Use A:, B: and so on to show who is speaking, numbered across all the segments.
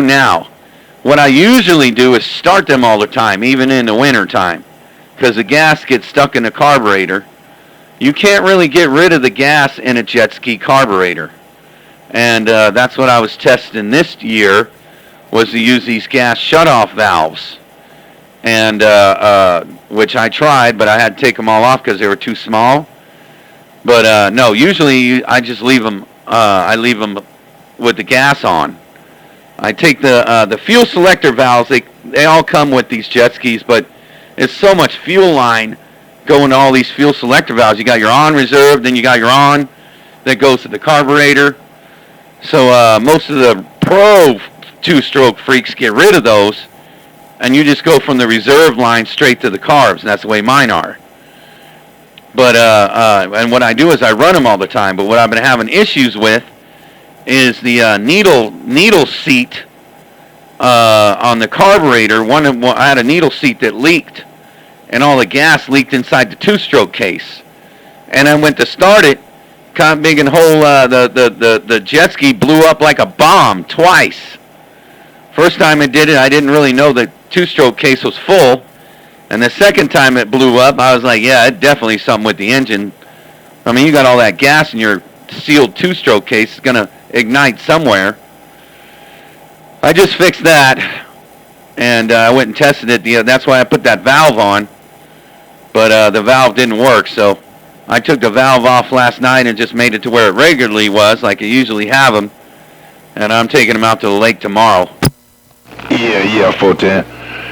A: now. What I usually do is start them all the time, even in the winter time, because the gas gets stuck in the carburetor. You can't really get rid of the gas in a jet ski carburetor. And that's what I was testing this year, was to use these gas shutoff valves. And which I tried, but I had to take them all off because they were too small. But no, usually I just leave them. I leave them with the gas on. I take the fuel selector valves. They all come with these jet skis, but it's so much fuel line going to all these fuel selector valves. You got your on reserve, then you got your on that goes to the carburetor. So most of the pro two-stroke freaks get rid of those, and you just go from the reserve line straight to the carbs, and that's the way mine are. But and what I do is I run them all the time. But what I've been having issues with is the needle seat on the carburetor. I had a needle seat that leaked, and all the gas leaked inside the two-stroke case. And I went to start it, kind of big and whole. The jet ski blew up like a bomb twice. First time it did it, I didn't really know the two-stroke case was full. And the second time it blew up, I was like, yeah, it definitely something with the engine. I mean, you got all that gas in your sealed two-stroke case. It's going to ignite somewhere. I just fixed that, and I went and tested it. That's why I put that valve on. But the valve didn't work, so I took the valve off last night and just made it to where it regularly was, like I usually have them. And I'm taking them out to the lake tomorrow.
B: Yeah, 410.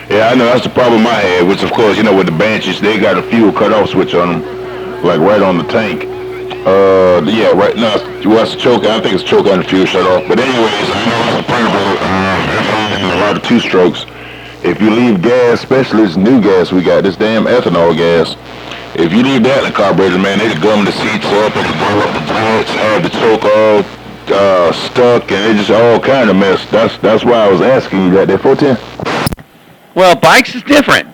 B: Yeah, I know that's the problem I had, which of course, with the Banshees, they got a fuel cutoff switch on them, like right on the tank. Yeah, right now, what's the choke? I think it's choke on the fuel shut off. But anyways, I know that's a principle in a lot of two-strokes. If you leave gas, especially this new gas we got, this damn ethanol gas, if you leave that in the carburetor, man, they just gum the seats up and blow up the joints, have the choke all stuck, and it's just all kind of mess. That's why I was asking you that there, 410.
A: Well, bikes is different.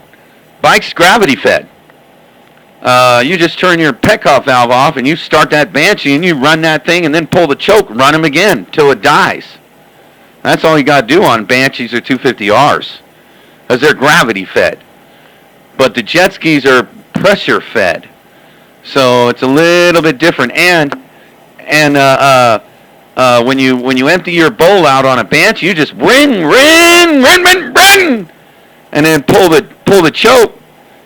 A: Bikes gravity fed. You just turn your petcock valve off and you start that Banshee and you run that thing and then pull the choke, run them again till it dies. That's all you got to do on Banshees or 250Rs, because they're gravity fed. But the jet skis are pressure fed, so it's a little bit different. And when you empty your bowl out on a Banshee, you just rin, and then pull the choke,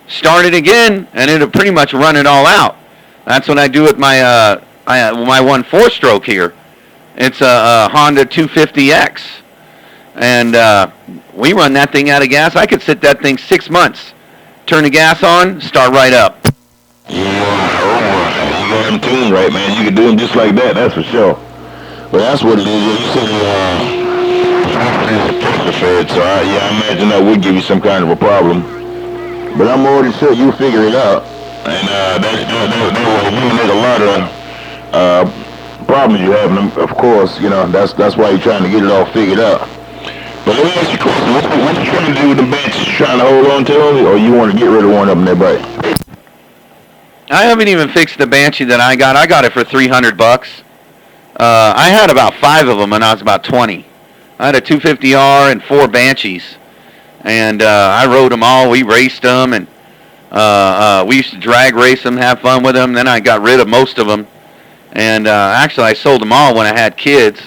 A: start it again, and it'll pretty much run it all out. That's what I do with my my 1 4-stroke here. It's a Honda 250X, and we run that thing out of gas. I could sit that thing 6 months, turn the gas on, start right up.
B: Yeah, you got them tuned right, man. You can do them just like that, that's for sure. But that's what it is. You said it's pressure fed, so I imagine that would give you some kind of a problem. But I'm already sure you figure it out, and that will eliminate a lot of problems you have. And of course, that's why you're trying to get it all figured out. But let me ask you a question: what you trying to do with the benches? Trying to hold on to them, or you want to get rid of one of them there, buddy?
A: I haven't even fixed the Banshee that I got. I got it for $300. I had about 5 of them when I was about 20. I had a 250R and 4 Banshees. And I rode them all. We raced them, and we used to drag race them, have fun with them. Then I got rid of most of them. And actually, I sold them all when I had kids.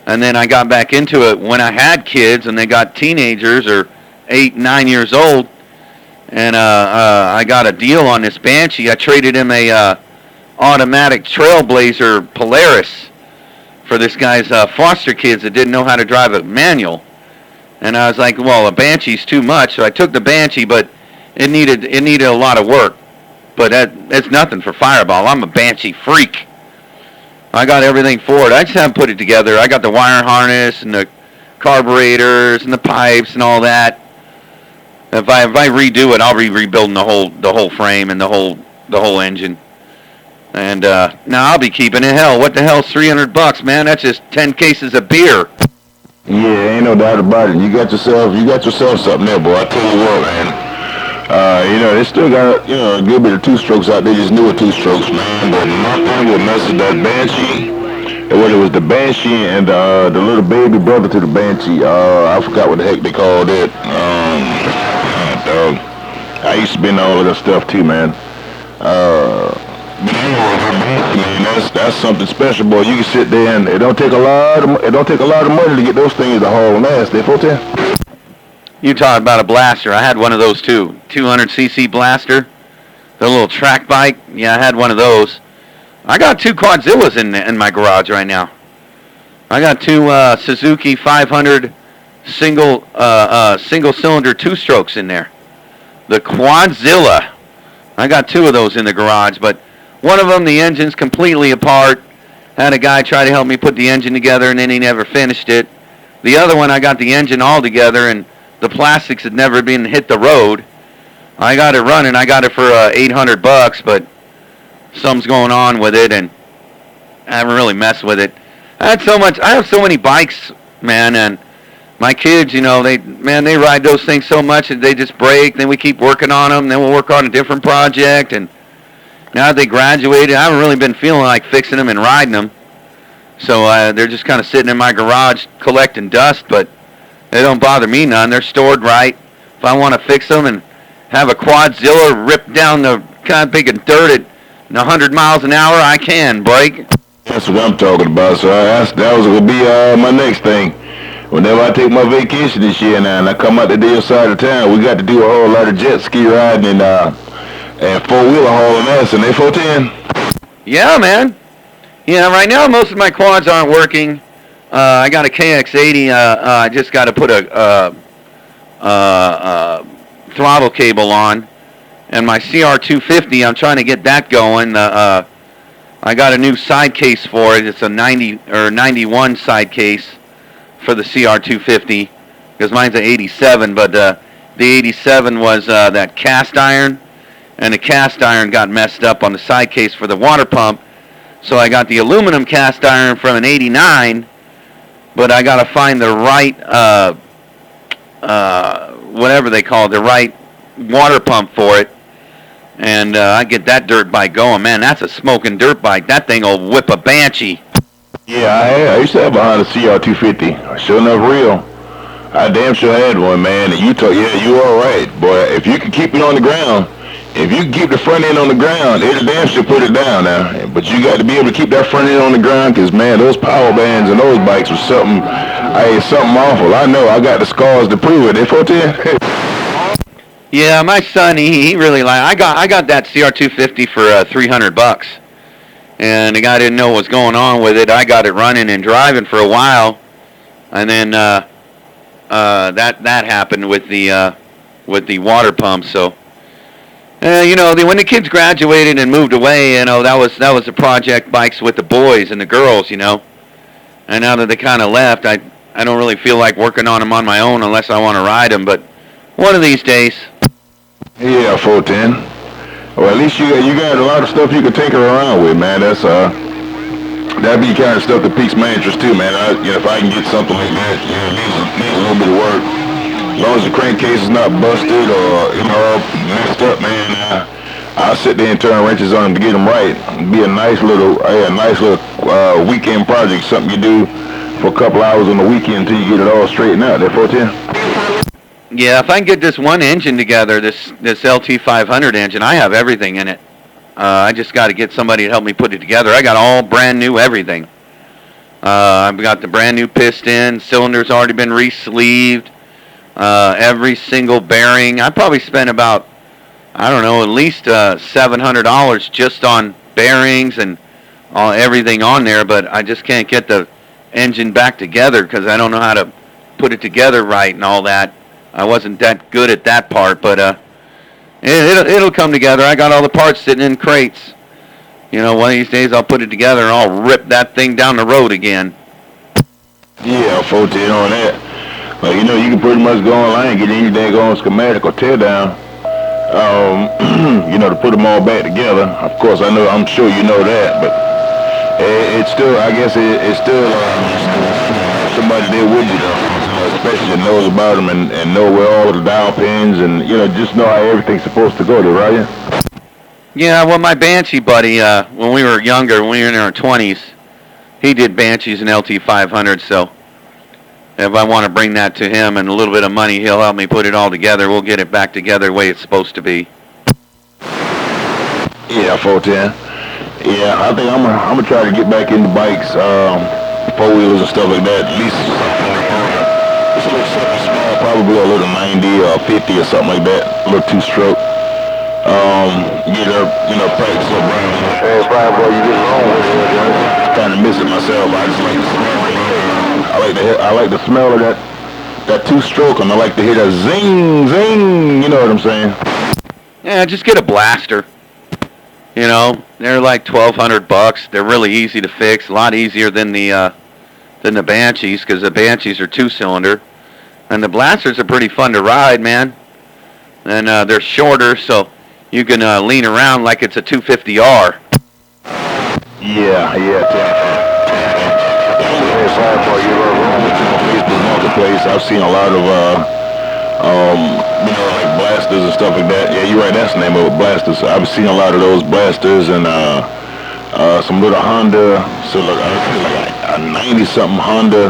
A: And then I got back into it when I had kids, and they got teenagers or 8, 9 years old. And I got a deal on this Banshee. I traded him a automatic Trailblazer Polaris for this guy's foster kids that didn't know how to drive a manual. And I was like, well, a Banshee's too much. So I took the Banshee, but it needed a lot of work. But that's nothing for Fireball. I'm a Banshee freak. I got everything for it. I just haven't put it together. I got the wire harness and the carburetors and the pipes and all that. If I redo it, I'll be rebuilding the whole frame and the whole engine. And now I'll be keeping it. Hell, what the hell's $300, man? That's just 10 cases of beer.
B: Yeah, ain't no doubt about it. You got yourself something there, boy. I tell you what, man. They still got a good bit of 2-strokes out there, just newer 2-strokes, man. But my thing with mess with that Banshee, What it was, the Banshee and the little baby brother to the Banshee. I forgot what the heck they called it. I used to be in all of that stuff too, man. Man, that's something special, boy. You can sit there and it don't take a lot of money to get those things to haul and ass. They 410.
A: You talking about a blaster? I had one of those too. 200cc blaster, the little track bike. Yeah, I had one of those. I got two Quadzillas in my garage right now. I got two Suzuki 500 single cylinder two strokes in there. The Quadzilla. I got two of those in the garage, but one of them, the engine's completely apart. Had a guy try to help me put the engine together, and then he never finished it. The other one, I got the engine all together, and the plastics had never been hit the road. I got it running. I got it for $800, but something's going on with it, and I haven't really messed with it. I have so many bikes, man, and my kids, you know, they ride those things so much that they just break. Then we keep working on them. Then we'll work on a different project, and now that they graduated, I haven't really been feeling like fixing them and riding them. So they're just kind of sitting in my garage collecting dust, but they don't bother me none. They're stored right. If I want to fix them and have a Quadzilla rip down the kind of big and dirt at 100 miles an hour, I can, break.
B: That's what I'm talking about. So that was going to be my next thing. Whenever I take my vacation this year now and I come out to the other side of town, we got to do a whole lot of jet ski riding and four-wheeler hauling ass in A410.
A: Yeah, man. Yeah, right now most of my quads aren't working. I got a KX80. I just got to put a throttle cable on. And my CR250, I'm trying to get that going. I got a new side case for it. It's a 90 or 91 side case for the CR250 because mine's an 87, but the 87 was that cast iron, and the cast iron got messed up on the side case for the water pump. So I got the aluminum cast iron from an 89, but I got to find the right, whatever they call it, the right water pump for it. And I get that dirt bike going. Man, that's a smoking dirt bike. That thing will whip a Banshee.
B: Yeah, I used to have behind a CR250. Sure enough, real. I damn sure had one, man. And you are right, boy. If you can keep it on the ground, if you can keep the front end on the ground, it'll damn sure put it down now. But you got to be able to keep that front end on the ground, because, man, those power bands and those bikes was something awful. I know. I got the scars to prove it. They 410.
A: Yeah, my son, he really I got that CR250 for $300, and the guy didn't know what was going on with it. I got it running and driving for a while, and then that happened with the water pump. So, you know, when the kids graduated and moved away, you know, that was the project bikes with the boys and the girls, you know. And now that they kind of left, I don't really feel like working on them on my own unless I want to ride them. But one of these days.
B: Yeah, 410. Well, at least you got a lot of stuff you can tinker around with, man. That'd be the kind of stuff that piques my interest too, man. If I can get something like that, needs a little bit of work. As long as the crankcase is not busted or messed up, man, I'll sit there and turn wrenches on them to get them right. It'd be a nice little weekend project, something you do for a couple hours on the weekend until you get it all straightened out. That 410.
A: Yeah, if I can get this one engine together, this LT500 engine, I have everything in it. I just got to get somebody to help me put it together. I got all brand new everything. I've got the brand new piston, cylinders already been re-sleeved, every single bearing. I probably spent about, I don't know, at least $700 just on bearings and everything on there, but I just can't get the engine back together because I don't know how to put it together right and all that. I wasn't that good at that part, but it'll come together. I got all the parts sitting in crates. You know, one of these days I'll put it together and I'll rip that thing down the road again.
B: Yeah, 410 on that. Well, you know, you can pretty much go online and get any daggone schematic or tear down, to put them all back together. Of course, I'm sure you know that, but it's still, I guess it's still somebody there with you, though. Especially that knows about them and know where all the dial pins and, just know how everything's supposed to go to, right?
A: Yeah, well, my Banshee buddy, when we were younger, when we were in our 20s, he did Banshees and LT500, so if I want to bring that to him and a little bit of money, he'll help me put it all together. We'll get it back together the way it's supposed to be.
B: Yeah, 410. Yeah, I think I'm gonna try to get back into bikes, four-wheelers and stuff like that. At least just a little something small, probably a little 90 or 50 or something like that. A little two-stroke. Get her, practice up around. Hey, Brian, boy, you getting on with it? Kind of miss it myself. I just like the smell. I like the smell of that two-stroke, and I like to hear that zing, zing. You know what I'm saying?
A: Yeah, just get a blaster. They're like $1,200. They're really easy to fix. A lot easier than the Banshees, because the Banshees are two-cylinder, and the blasters are pretty fun to ride, man. And they're shorter, so you can lean around like it's a 250R.
B: Yeah, Facebook Marketplace, I've seen a lot of like blasters and stuff like that. Yeah, you're right, that's the name of it, blasters. I've seen a lot of those blasters and some little Honda, so like a 90-something Honda,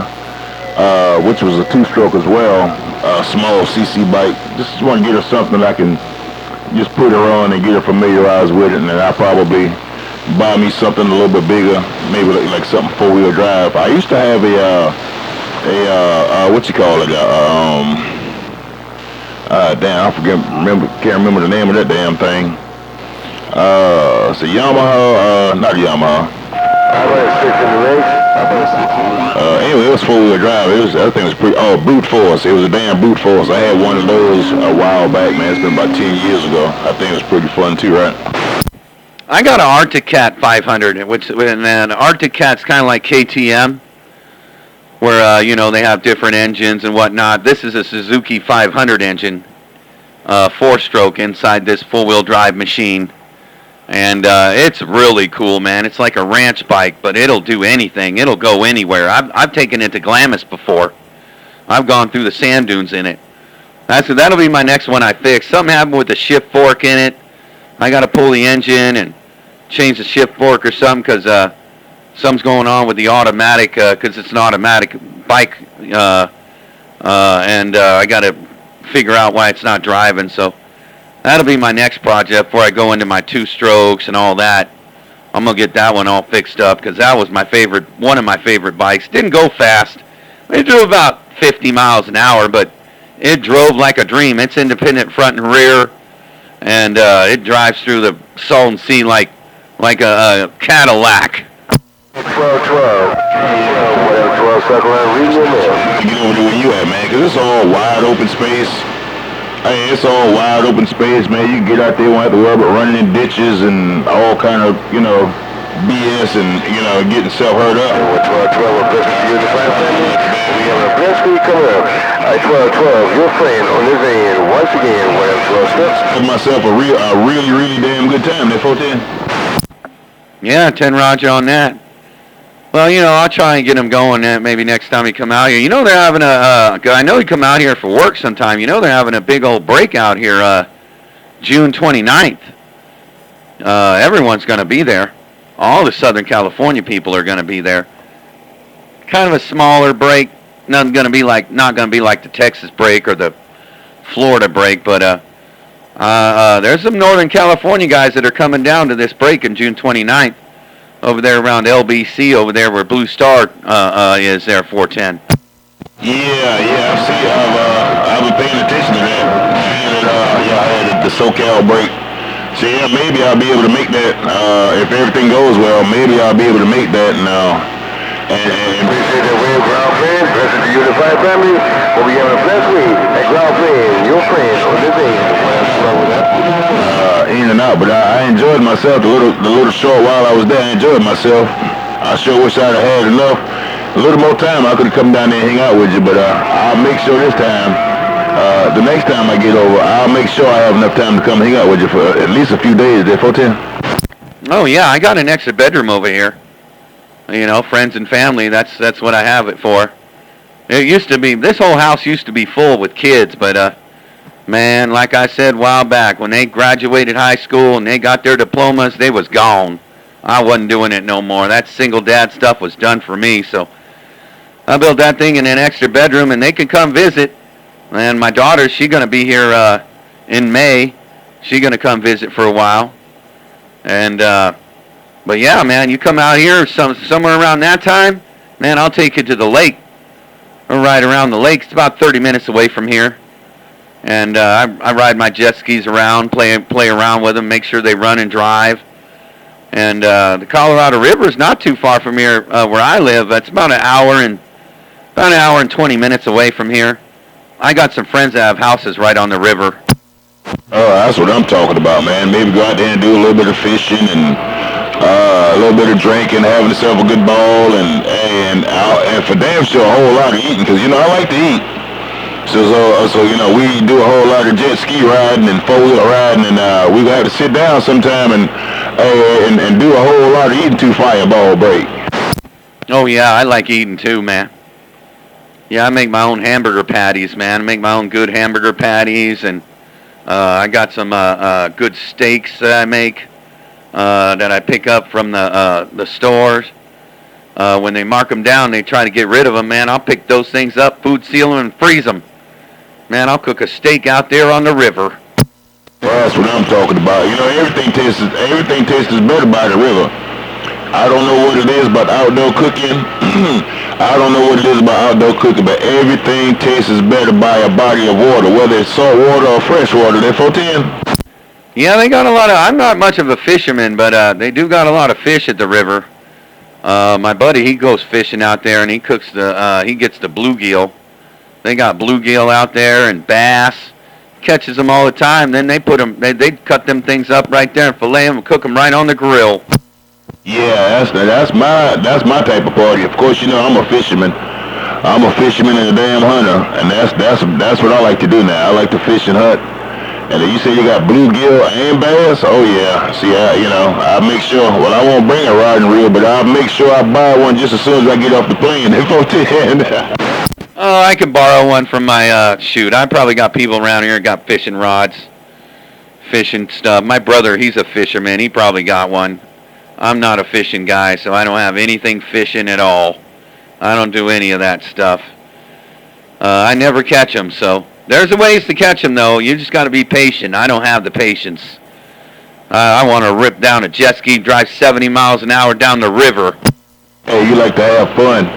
B: which was a two-stroke as well, small CC bike. Just want to get her something I can just put her on and get her familiarized with it, and then I'll probably buy me something a little bit bigger, maybe like something four-wheel drive. I used to have what you call it, damn, can't remember the name of that damn thing. It's a Yamaha, not Yamaha. Anyway, it was four-wheel drive. That thing was pretty, brute force. It was a damn brute force. I had one of those a while back, man. It's been about 10 years ago. I think it was pretty fun too, right?
A: I got an Arctic Cat 500, and Arctic Cat's kind of like KTM, where, they have different engines and whatnot. This is a Suzuki 500 engine, four-stroke inside this four-wheel drive machine. And it's really cool, man. It's like a ranch bike, but it'll do anything. It'll go anywhere. I've taken it to Glamis before. I've gone through the sand dunes in it. That'll be my next one I fix. Something happened with the shift fork in it. I got to pull the engine and change the shift fork or something, because something's going on with the automatic, because it's an automatic bike, and I got to figure out why it's not driving. So that'll be my next project before I go into my two-strokes and all that. I'm going to get that one all fixed up, because that was one of my favorite bikes. Didn't go fast. It drove about 50 miles an hour, but it drove like a dream. It's independent front and rear, and it drives through the Salton Sea like a Cadillac.
B: 12, whatever, 12, circle around, read your mail. Get over to where you at, man, because it's all wide open space. Hey, it's all wide open space, man. You can get out there, won't have to worry about running in ditches and all kind of, BS and, getting self hurt up. 12, we're blessed to you, the family. We have a blessed week coming up. 12, your friend on this end, once again, whatever, 12 steps. Give myself a really, really damn good time, that 410.
A: Yeah, 10 Roger on that. Well, I'll try and get him going maybe next time he come out here. They're having I know he come out here for work sometime. They're having a big old breakout here, June 29th. Everyone's going to be there. All the Southern California people are going to be there. Kind of a smaller break. Not going to be like the Texas break or the Florida break, but there's some Northern California guys that are coming down to this break in June 29th. Over there around LBC, over there where Blue Star is there, 410.
B: Yeah, I've been paying attention to that. I had the SoCal break. So yeah, maybe I'll be able to make that, if everything goes well, maybe I'll be able to make that now. And appreciate that way, ground friend, blessed to you, the Five family. We'll be having a blessed week at ground friend, your friend on this end. In and out, but I enjoyed myself the little short while I was there. I enjoyed myself. I sure wish I'd have had a little more time. I could have come down there and hang out with you, but I'll make sure this time, the next time I get over, I'll make sure I have enough time to come hang out with you for at least a few days there, 410.
A: Oh yeah, I got an extra bedroom over here. Friends and family, that's what I have it for. It used to be, this whole house used to be full with kids, but man, like I said a while back, when they graduated high school and they got their diplomas, they was gone. I wasn't doing it no more. That single dad stuff was done for me, so I built that thing in an extra bedroom, and they can come visit. And my daughter, she's going to be here in May. She's going to come visit for a while. And, but yeah, man, you come out here somewhere around that time, man, I'll take you to the lake. Or right around the lake. It's about 30 minutes away from here. And I ride my jet skis around, play around with them, make sure they run and drive. And the Colorado River is not too far from here where I live. It's about an hour and 20 minutes away from here. I got some friends that have houses right on the river.
B: Oh, that's what I'm talking about, man. Maybe go out there and do a little bit of fishing and a little bit of drinking, having yourself a good ball, and for damn sure a whole lot of eating, because you know I like to eat. So you know we do a whole lot of jet ski riding and four-wheel riding, and we gonna have to sit down sometime and do a whole lot of eating to Fireball break.
A: Oh yeah, I like eating too, man. Yeah, I make my own hamburger patties, man. I make my own good hamburger patties, and I got some good steaks that I make that I pick up from the stores. When they mark them down, they try to get rid of them, man. I'll pick those things up, food seal them, and freeze them. Man, I'll cook a steak out there on the river.
B: Well, that's what I'm talking about. You know, everything tastes better by the river. I don't know what it is about outdoor cooking. I don't know what it is about outdoor cooking, but everything tastes better by a body of water, whether it's salt water or fresh water. They're 410.
A: Yeah, they got a lot of. I'm not much of a fisherman, but they do got a lot of fish at the river. My buddy, he goes fishing out there, and he gets the bluegill. They got bluegill out there and bass. Catches them all the time. Then they they cut them things up right there and fillet them and cook them right on the grill.
B: Yeah, that's my type of party. Of course, you know I'm a fisherman. I'm a fisherman and a damn hunter, and that's what I like to do now. I like to fish and hunt. And then you say you got bluegill and bass? Oh yeah. See, I make sure. Well, I won't bring a rod and reel, but I'll make sure I buy one just as soon as I get off the plane.
A: Oh, I can borrow one from my shoot. I probably got people around here that got fishing rods, fishing stuff. My brother, he's a fisherman. He probably got one. I'm not a fishing guy, so I don't have anything fishing at all. I don't do any of that stuff. I never catch them, so there's ways to catch them, though. You just got to be patient. I don't have the patience. I want to rip down a jet ski, drive 70 miles an hour down the river.
B: Hey, you like to have fun.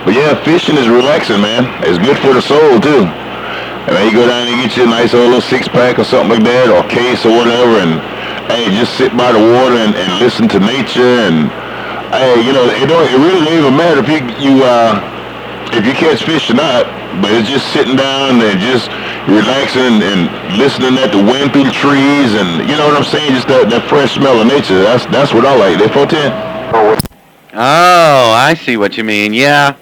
B: But yeah, fishing is relaxing, man. It's good for the soul, too. And then you go down and get you a nice old little six-pack or something like that, or case or whatever, and hey, just sit by the water and listen to nature, and hey, you know, it really don't even matter if you catch fish or not, but it's just sitting down and just relaxing and listening at the wind through the trees, and you know what I'm saying, just that fresh smell of nature. That's what I like. They 410.
A: Oh, I see what you mean. Yeah,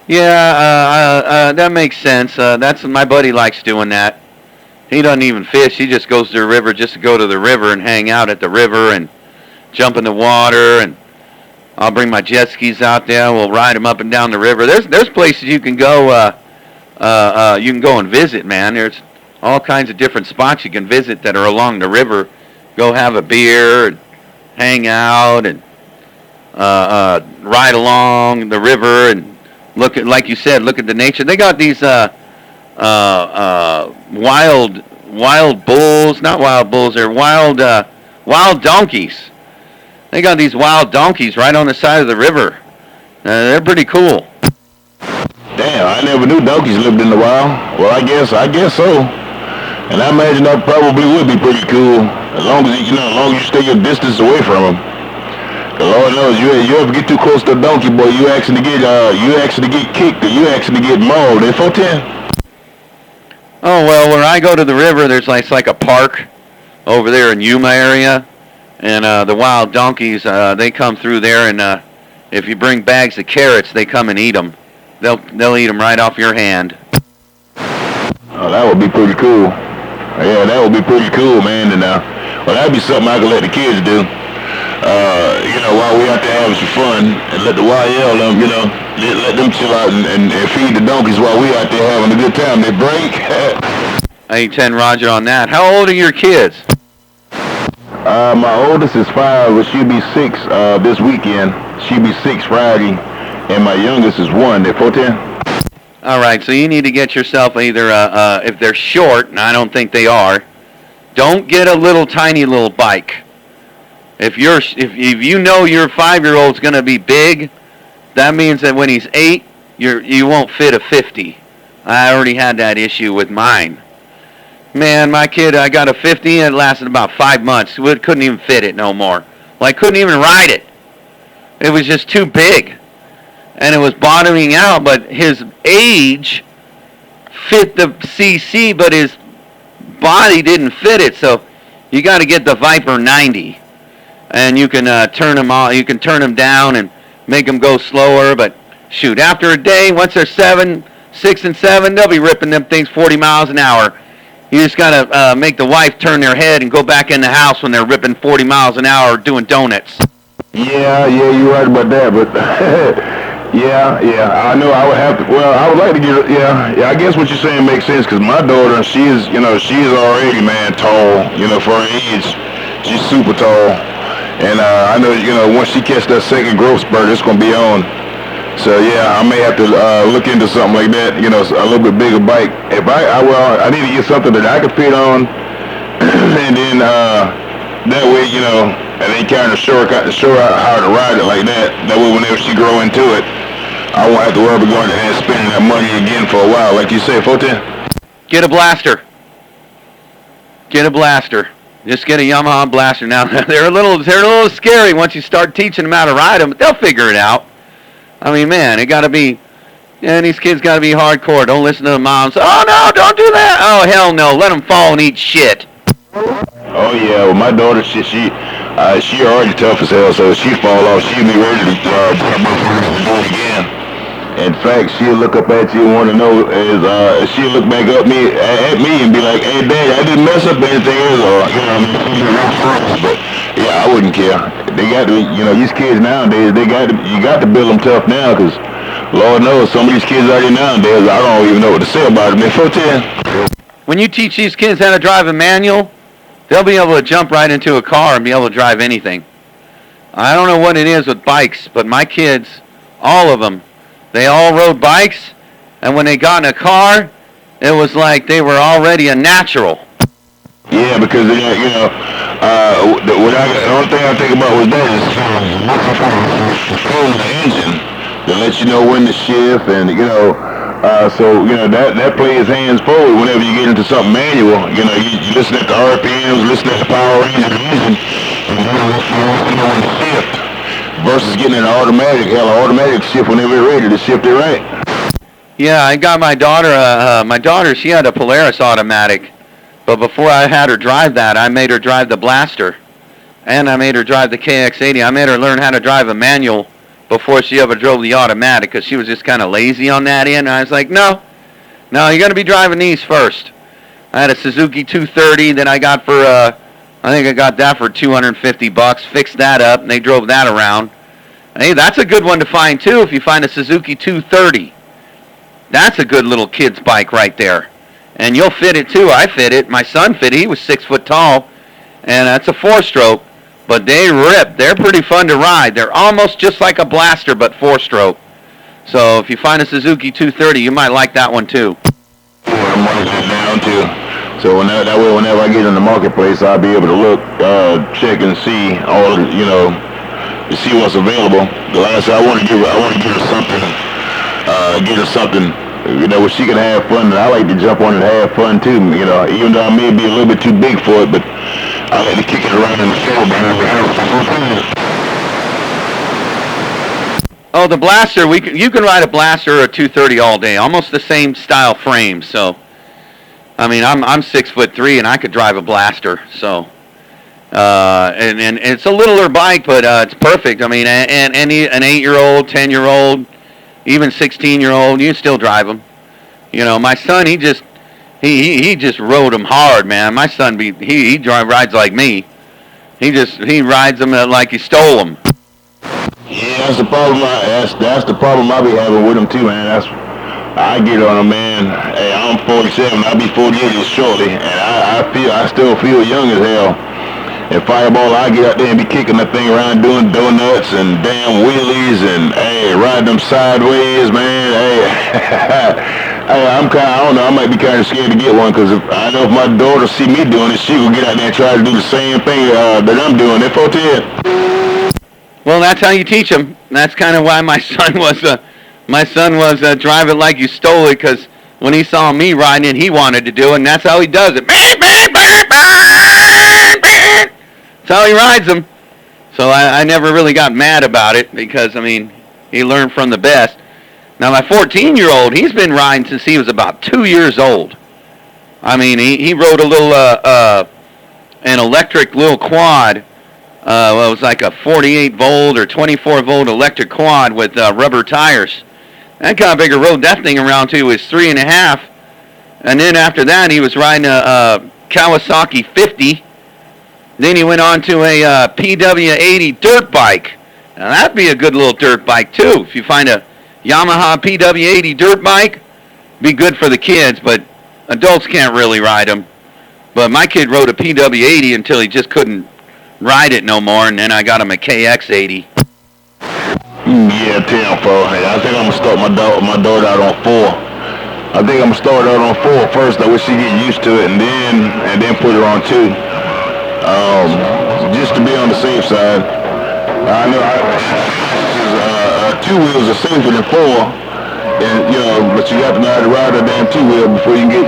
A: that makes sense. That's my buddy likes doing that. He doesn't even fish. He just goes to the river just to go to the river and hang out at the river and jump in the water. And I'll bring my jet skis out there. We'll ride them up and down the river. There's places you can go. You can go and visit, man. There's all kinds of different spots you can visit that are along the river. Go have a beer and hang out and ride along the river and look at, like you said, look at the nature. They got these wild bulls, not wild bulls, they're wild donkeys. They got these wild donkeys right on the side of the river. They're pretty cool.
B: Damn, I never knew donkeys lived in the wild. Well, I guess so. And I imagine that probably would be pretty cool, as long as you stay your distance away from them. The Lord knows, you ever get too close to a donkey, boy, you actually get kicked, or you actually get mauled. They're 410.
A: Oh, well, where I go to the river, there's like a park over there in Yuma area, and the wild donkeys, they come through there, and if you bring bags of carrots, they come and eat them. They'll eat them right off your hand.
B: Oh, that would be pretty cool. Yeah, that would be pretty cool, man. And well, that'd be something I could let the kids do. While we out there having some fun, and let the YL let them chill out and feed the donkeys while we out there having a good time. They break.
A: Hey, 10 Roger on that. How old are your kids?
B: My oldest is 5, but she'll be 6 this weekend. She'll be 6 Friday, and my youngest is 1. They're 410.
A: All right, so you need to get yourself either if they're short, and I don't think they are, don't get a little tiny little bike. If you know your 5-year-old's going to be big, that means that when he's 8, you won't fit a 50. I already had that issue with mine. Man, my kid, I got a 50 and it lasted about 5 months. We couldn't even fit it no more. Like, couldn't even ride it. It was just too big. And it was bottoming out, but his age fit the CC, but his body didn't fit it. So you got to get the Viper 90. And you can turn them on, you can turn them down and make them go slower. But shoot, after a day, once they're 6 and 7, they'll be ripping them things 40 miles an hour. You just got to make the wife turn their head and go back in the house when they're ripping 40 miles an hour doing donuts.
B: Yeah, you're right about that, but yeah, I know I would have to, well, I would like to get, I guess what you're saying makes sense, because my daughter, she's already, man, tall, for her age, she's super tall, and I know, once she catches that second growth spurt, it's going to be on. So yeah, I may have to look into something like that. A little bit bigger bike. If I need to get something that I can fit on, and then that way, and then kind of show her how to ride it like that. That way, whenever she grow into it, I won't have to worry about going and spending that money again for a while. Like you said, 410.
A: Get a blaster. Get a blaster. Just get a Yamaha blaster. Now they're a little scary once you start teaching them how to ride them, but they'll figure it out. I mean, man, these kids got to be hardcore. Don't listen to the moms. Oh, no, don't do that. Oh, hell no. Let them fall and eat shit.
B: Oh, yeah. Well, my daughter, she already tough as hell, so if she fall off, she'll be ready to do it again. In fact, she'll look up at you and want to know, she'll look back at me and be like, hey, Dad, I didn't mess up anything, or, but, yeah, I wouldn't care. They got to, these kids nowadays, you got to build them tough now, because Lord knows, some of these kids out here nowadays, I don't even know what to say about them. They're 410.
A: When you teach these kids how to drive a manual, they'll be able to jump right into a car and be able to drive anything. I don't know what it is with bikes, but my kids, all of them, they all rode bikes, and when they got in a car, it was like they were already a natural.
B: Yeah, because, the only thing I think about was that is the engine to let you know when to shift, and, that plays hands forward whenever you get into something manual. You listen at the RPMs, listen at the power range of the engine, and you know when to shift. Versus getting an automatic shift whenever you're ready to shift it right.
A: Yeah, I got my daughter, she had a Polaris automatic. But before I had her drive that, I made her drive the Blaster. And I made her drive the KX80. I made her learn how to drive a manual before she ever drove the automatic, because she was just kind of lazy on that end. And I was like, no, you're going to be driving these first. I had a Suzuki 230 that I got for, I think I got that for $250. Fixed that up, and they drove that around. Hey, that's a good one to find, too, if you find a Suzuki 230. That's a good little kid's bike right there. And you'll fit it, too. I fit it. My son fit it. He was 6 foot tall, and that's a 4-stroke. But they rip. They're pretty fun to ride. They're almost just like a Blaster, but 4-stroke. So if you find a Suzuki 230, you might like that one, too.
B: I'm running that down, too. So that way, whenever I get in the marketplace, I'll be able to look, check, and see all, to see what's available. Like I said, I want to give her something, where she can have fun. And I like to jump on and have fun too. Even though I may be a little bit too big for it, but I like to kick it around in the field.
A: Oh, the Blaster, you can ride a Blaster or a 230 all day. Almost the same style frame. So, I mean, I'm 6'3" and I could drive a Blaster. So, and it's a littler bike, but it's perfect. I mean, and an 8-year-old, 10-year-old, even 16-year-old, you can still drive them. My son, he just rode them hard, man. My son, he rides like me. He rides them like he stole them.
B: Yeah, that's the problem. That's the problem I be having with them too, man. I get on them, man. Hey, I'm 47. I'll be 48 shortly, and I still feel young as hell. And Fireball, I get out there and be kicking that thing around, doing donuts and damn wheelies and, hey, riding them sideways, man. Hey, hey, I don't know, I might be kind of scared to get one because I know if my daughter see me doing it, she will get out there and try to do the same thing that I'm doing. That 410.
A: Well, that's how you teach them. That's kind of why my son was drive it like you stole it, because when he saw me riding it, he wanted to do it, and that's how he does it. That's how he rides them. So I never really got mad about it because, I mean, he learned from the best. Now, my 14-year-old, he's been riding since he was about 2 years old. I mean, he rode a little, an electric little quad. Well, it was like a 48-volt or 24-volt electric quad with rubber tires. That guy bigger rode that thing around to his 3.5. And then after that, he was riding a Kawasaki 50. Then he went on to a PW80 dirt bike. Now, that'd be a good little dirt bike, too. If you find a Yamaha PW80 dirt bike, be good for the kids, but adults can't really ride them. But my kid rode a PW80 until he just couldn't ride it no more, and then I got him a KX80.
B: Yeah, tenfold. Hey, I think I'm gonna start my daughter out on 4. I think I'm gonna start out on 4 first. I wish she get used to it, and then put her on 2. Just to be on the safe side. I know 2 wheels are safer than 4, and but you got to know how to ride a damn 2-wheel before you can get,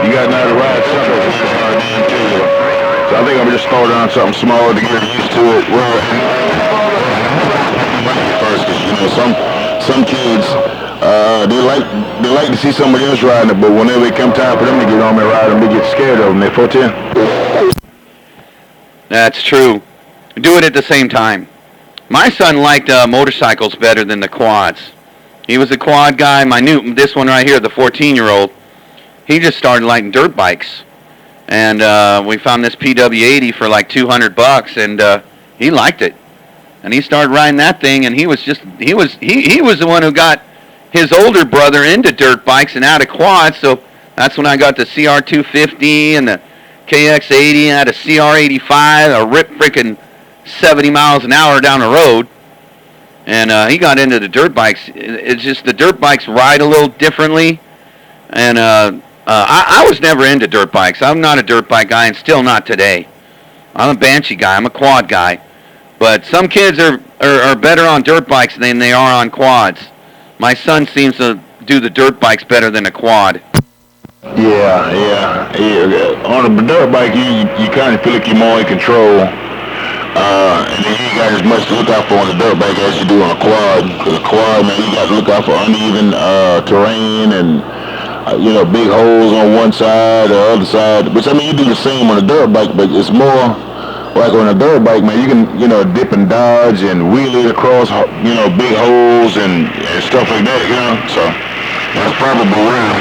B: you got to know how to ride something a damn 2-wheel. So I think I'm just starting on something small to get her used to it. First, some kids they like to see somebody else riding it, but whenever it come time for them to get on and ride them, they get scared of them. They 410.
A: That's true. Do it at the same time. My son liked motorcycles better than the quads. He was a quad guy. This one right here, the 14-year-old, he just started liking dirt bikes. And we found this PW80 for like $200, and he liked it. And he started riding that thing, and he was the one who got his older brother into dirt bikes and out of quads. So that's when I got the CR250 and the KX80, and I had a CR85, a rip freaking 70 miles an hour down the road. And he got into the dirt bikes. It's just the dirt bikes ride a little differently. And I was never into dirt bikes. I'm not a dirt bike guy, and still not today. I'm a Banshee guy. I'm a quad guy. But some kids are better on dirt bikes than they are on quads. My son seems to do the dirt bikes better than a quad.
B: Yeah. On a dirt bike, you kind of feel like you're more in control. And then you ain't got as much to look out for on the dirt bike as you do on a quad. Because a quad, man, you got to look out for uneven terrain and, big holes on one side or other side. Which, I mean, you do the same on a dirt bike, but it's more like on a dirt bike, man, you can, dip and dodge and wheel it across, big holes and stuff like that, So that's probably around.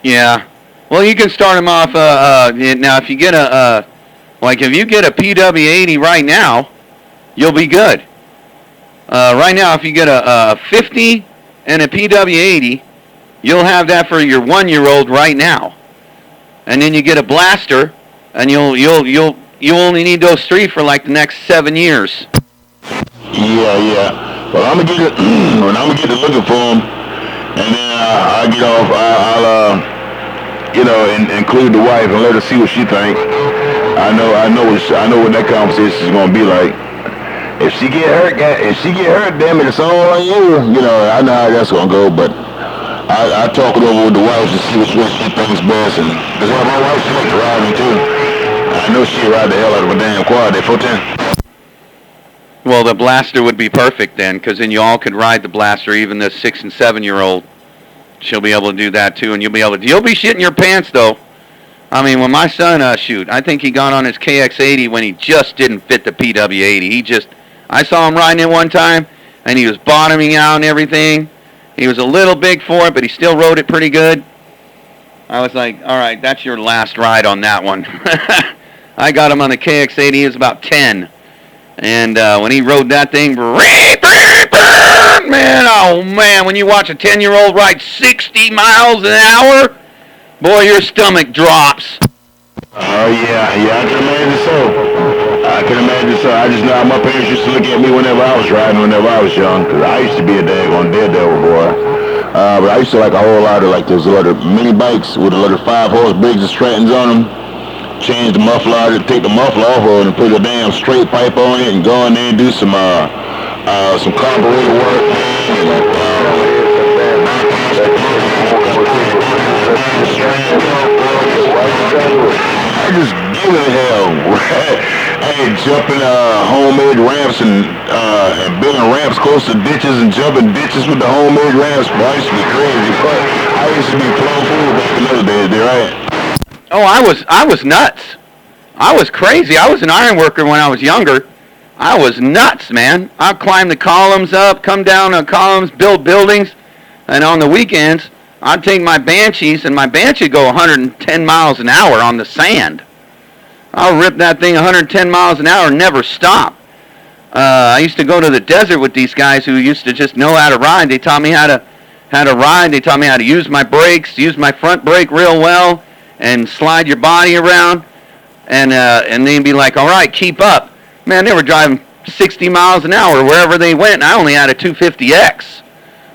A: Yeah. Well, you can start them off, now if you get if you get a PW80 right now, you'll be good. Right now, if you get a 50 and a PW80, you'll have that for your 1-year-old right now. And then you get a blaster, and you only need those 3 for like the next 7 years.
B: Yeah. Well, I'm gonna get it when I'm gonna get to looking for them, and then I'll get off. I'll include the wife and let her see what she think. I know what that conversation is gonna be like. If she get hurt, damn it, it's all on you. I know how that's gonna go, but I talk it over with the wife to see which way she thinks best, and because my wife, she likes to ride me too. I know she'd ride the hell out of a damn quad at 410.
A: Well, the blaster would be perfect then, because then you all could ride the blaster, even the 6 and 7-year-old. She'll be able to do that too, and you'll be shitting your pants though. I mean, when my son, I think he got on his KX80 when he just didn't fit the PW80. I saw him riding it one time, and he was bottoming out and everything. He was a little big for it, but he still rode it pretty good. I was like, all right, that's your last ride on that one. I got him on the KX80. He was about 10. And when he rode that thing, man, man, oh man, when you watch a 10-year-old ride 60 miles an hour, boy, your stomach drops.
B: Oh yeah, I can imagine so. I can imagine so. I just know how my parents used to look at me whenever I was riding, whenever I was young, because I used to be a daggone daredevil boy. But I used to like a whole lot of like those little mini bikes with a little 5-horse Briggs and Strattons on them. Change the muffler out, take the muffler off of it and put a damn straight pipe on it and go in there and do some carburetor work. I just give it hell. I ain't jumping homemade ramps and building ramps close to ditches and jumping ditches with the homemade ramps. Boy, I used to be crazy. But I used to be plumb fool back in those days, right?
A: Oh, I was nuts. I was crazy. I was an iron worker when I was younger. I was nuts, man. I'd climb the columns up, come down the columns, build buildings, and on the weekends, I'd take my Banshees, and my Banshee would go 110 miles an hour on the sand. I'll rip that thing 110 miles an hour and never stop. I used to go to the desert with these guys who used to just know how to ride. They taught me how to ride. They taught me how to use my brakes, use my front brake real well, and slide your body around. And they'd be like, all right, keep up. Man, they were driving 60 miles an hour wherever they went, and I only had a 250X.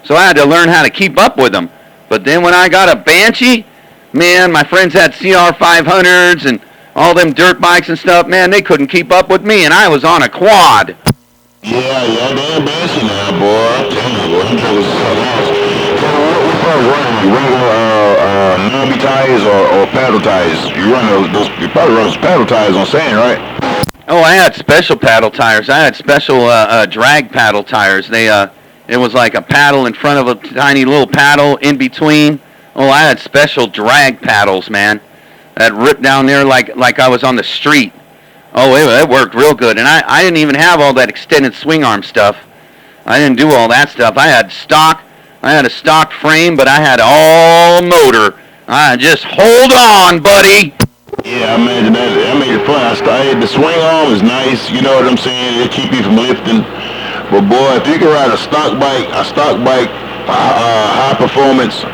A: So I had to learn how to keep up with them. But then when I got a Banshee, man, my friends had CR500s and all them dirt bikes and stuff, man, they couldn't keep up with me, and I was on a quad.
B: Yeah, damn Banshee now, boy. I'm telling you, them jokers is something else. So what probably running? Regular Nobby tires or paddle tires? You probably run those paddle tires on sand, right?
A: Oh, I had special paddle tires. I had special drag paddle tires. It was like a paddle in front of a tiny little paddle in between. Oh, I had special drag paddles, man, that ripped down there like I was on the street. Oh, it worked real good. And I didn't even have all that extended swing arm stuff. I didn't do all that stuff. I had a stock frame, but I had all motor. Just hold on, buddy.
B: Yeah, I imagine that made it fun. The swing arm is nice, you know what I'm saying? It keep you from lifting. But boy, if you can ride a stock bike, high performance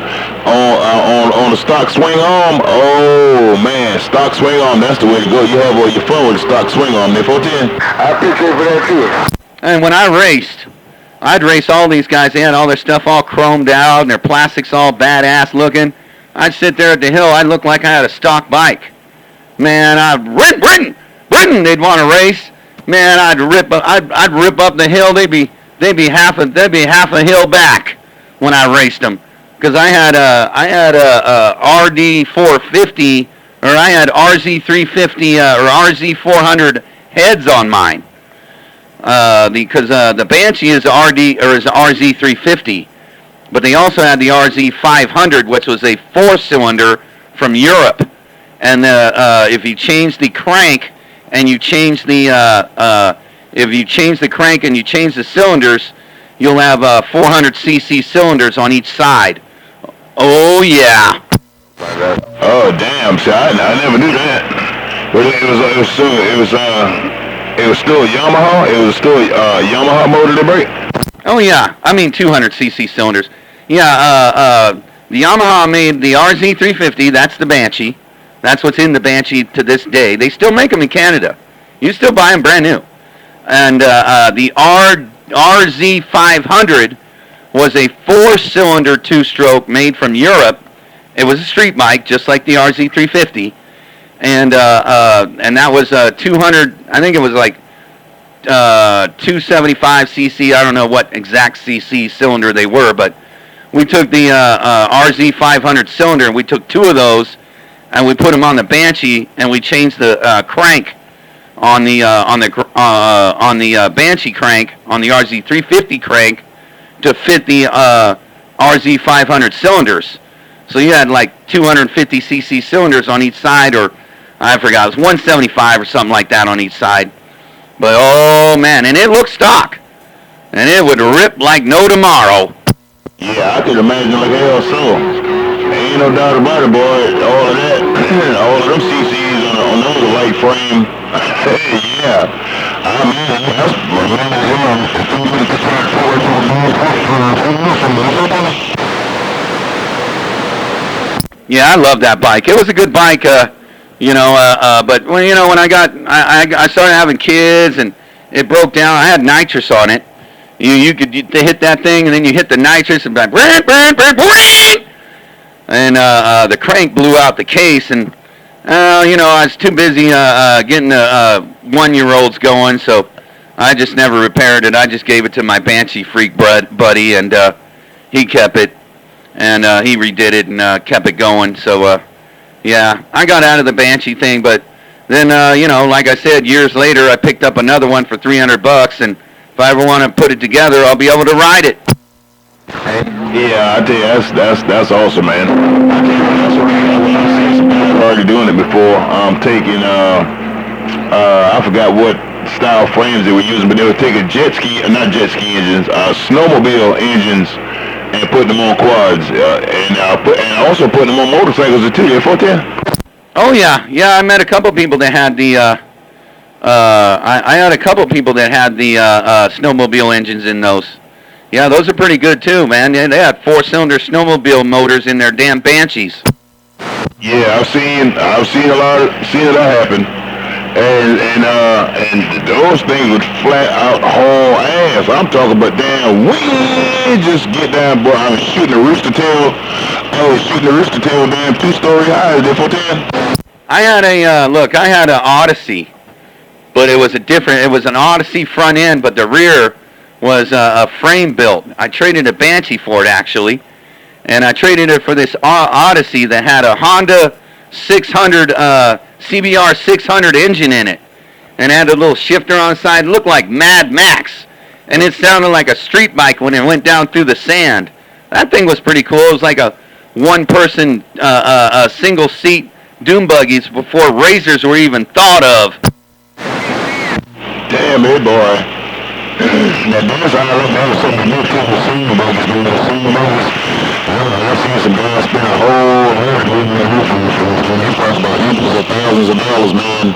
B: on a stock swing arm, oh man, stock swing arm, that's the way to go. You have all your fun with a stock swing arm there, 410. I appreciate for that too.
A: And when I raced, I'd race all these guys. They had all their stuff all chromed out and their plastics all badass looking. I'd sit there at the hill. I'd look like I had a stock bike. Man, Britain, they'd want to race. Man, I'd rip up the hill. They'd be half a hill back when I raced them, because I had a RD 450, or I had RZ 350 or RZ 400 heads on mine. Because the Banshee is is a RZ 350, but they also had the RZ 500, which was a 4-cylinder from Europe. And if you change the crank and you change the cylinders, you'll have 400cc cylinders on each side. Oh yeah.
B: Oh damn! See, I never knew that. But it was still a Yamaha. It was still a Yamaha motor to brake.
A: Oh yeah. I mean 200cc cylinders. Yeah. The Yamaha made the RZ 350. That's the Banshee. That's what's in the Banshee to this day. They still make them in Canada. You still buy them brand new. And the RZ 500 was a 4-cylinder 2-stroke made from Europe. It was a street bike, just like the RZ 350. And that was 200, I think it was like 275cc. I don't know what exact cc cylinder they were, but we took the RZ 500 cylinder, and we took 2 of those, and we put them on the Banshee, and we changed the crank on the Banshee crank, on the RZ 350 crank, to fit the RZ 500 cylinders. So you had like 250cc cylinders on each side, or I forgot, it was 175 or something like that on each side. But oh man, and it looked stock, and it would rip like no tomorrow.
B: Yeah, I could imagine like hell so. Ain't no doubt about it, boy. All of that, all of them CCs on those light frame. Yeah. I mean, that's
A: Yeah, I love that bike. It was a good bike, but when I started having kids and it broke down, I had nitrous on it. They hit that thing and then you hit the nitrous and like, and the crank blew out the case and I was too busy getting the 1-year-olds going, so I just never repaired it. I just gave it to my Banshee freak buddy, and he kept it, and he redid it and kept it going. So, yeah, I got out of the Banshee thing, but then, like I said, years later, I picked up another one for $300, and if I ever want to put it together, I'll be able to ride it.
B: Yeah, I tell you, that's awesome, man. I've already doing it before. Taking, I forgot what style frames they were using, but they were taking not jet ski engines, snowmobile engines, and putting them on quads, and also putting them on motorcycles too. Yeah, 410.
A: Oh yeah, I met a couple people that had the. I had a couple people that had the snowmobile engines in those. Yeah, those are pretty good too, man. They had 4-cylinder snowmobile motors in their damn Banshees.
B: Yeah, I've seen it happen, and those things would flat out haul ass. I'm talking about damn, we just get down, boy. I was shooting a rooster tail. Damn 2-story high. Is that 410?
A: I had an Odyssey, but it was an Odyssey front end, but the rear was a frame built. I traded a Banshee for it actually, and I traded it for this Odyssey that had a Honda 600 CBR 600 engine in it, and had a little shifter on the side. It looked like Mad Max, and it sounded like a street bike when it went down through the sand. That thing was pretty cool. It was like a one-person single seat dune buggies before razors were even thought of.
B: Damn it, boy. Now, that's how I look at some of the new people singing about this, man. Singing about this. I've seen some guys spend a whole lot of money when you talk about hundreds of thousands of dollars, man,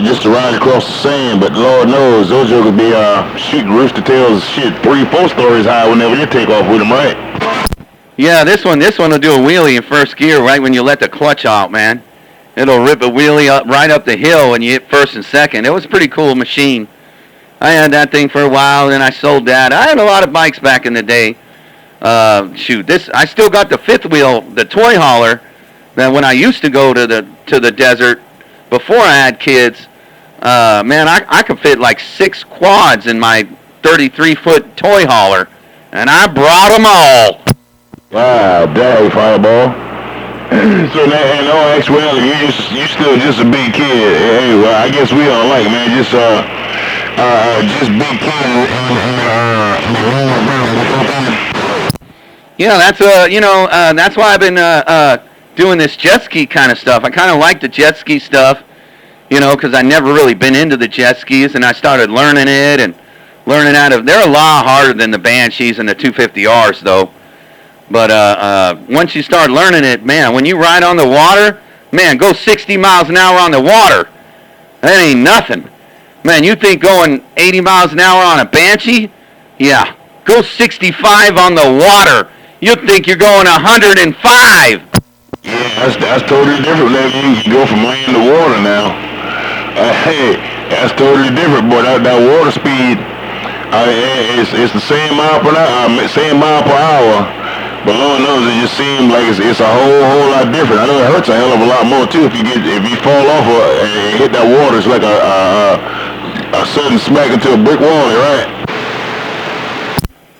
B: just to ride across the sand. But Lord knows, those jokers be shooting rooster tails, 3-4 stories high whenever you take off with them, right?
A: Yeah, this one will do a wheelie in first gear right when you let the clutch out, man. It'll rip a wheelie right up the hill when you hit first and second. It was a pretty cool machine. I had that thing for a while, then I sold that. I had a lot of bikes back in the day. I still got the fifth wheel, the toy hauler, that when I used to go to the desert before I had kids. Man, I could fit like 6 quads in my 33-foot toy hauler, and I brought them all.
B: Wow, dang, Fireball. So now, in all actuality, you still just a big kid. Hey, well, I guess we all like, man, just big kid.
A: Yeah, that's why I've been doing this jet ski kind of stuff. I kind of like the jet ski stuff, because I never really been into the jet skis, and I started learning it and learning they're a lot harder than the Banshees and the 250Rs, though. But once you start learning it, man, when you ride on the water, man, go 60 miles an hour on the water. That ain't nothing. Man, you think going 80 miles an hour on a Banshee? Yeah, go 65 on the water. You think you're going 105.
B: Yeah, that's totally different. You can go from land to water now. Hey, that's totally different, boy. That water speed, it's the same mile per hour. But Lord knows, it just seems like it's a whole lot different. I know it hurts a hell of a lot more too if you fall off and hit that water. It's like a sudden smack into a brick wall, right?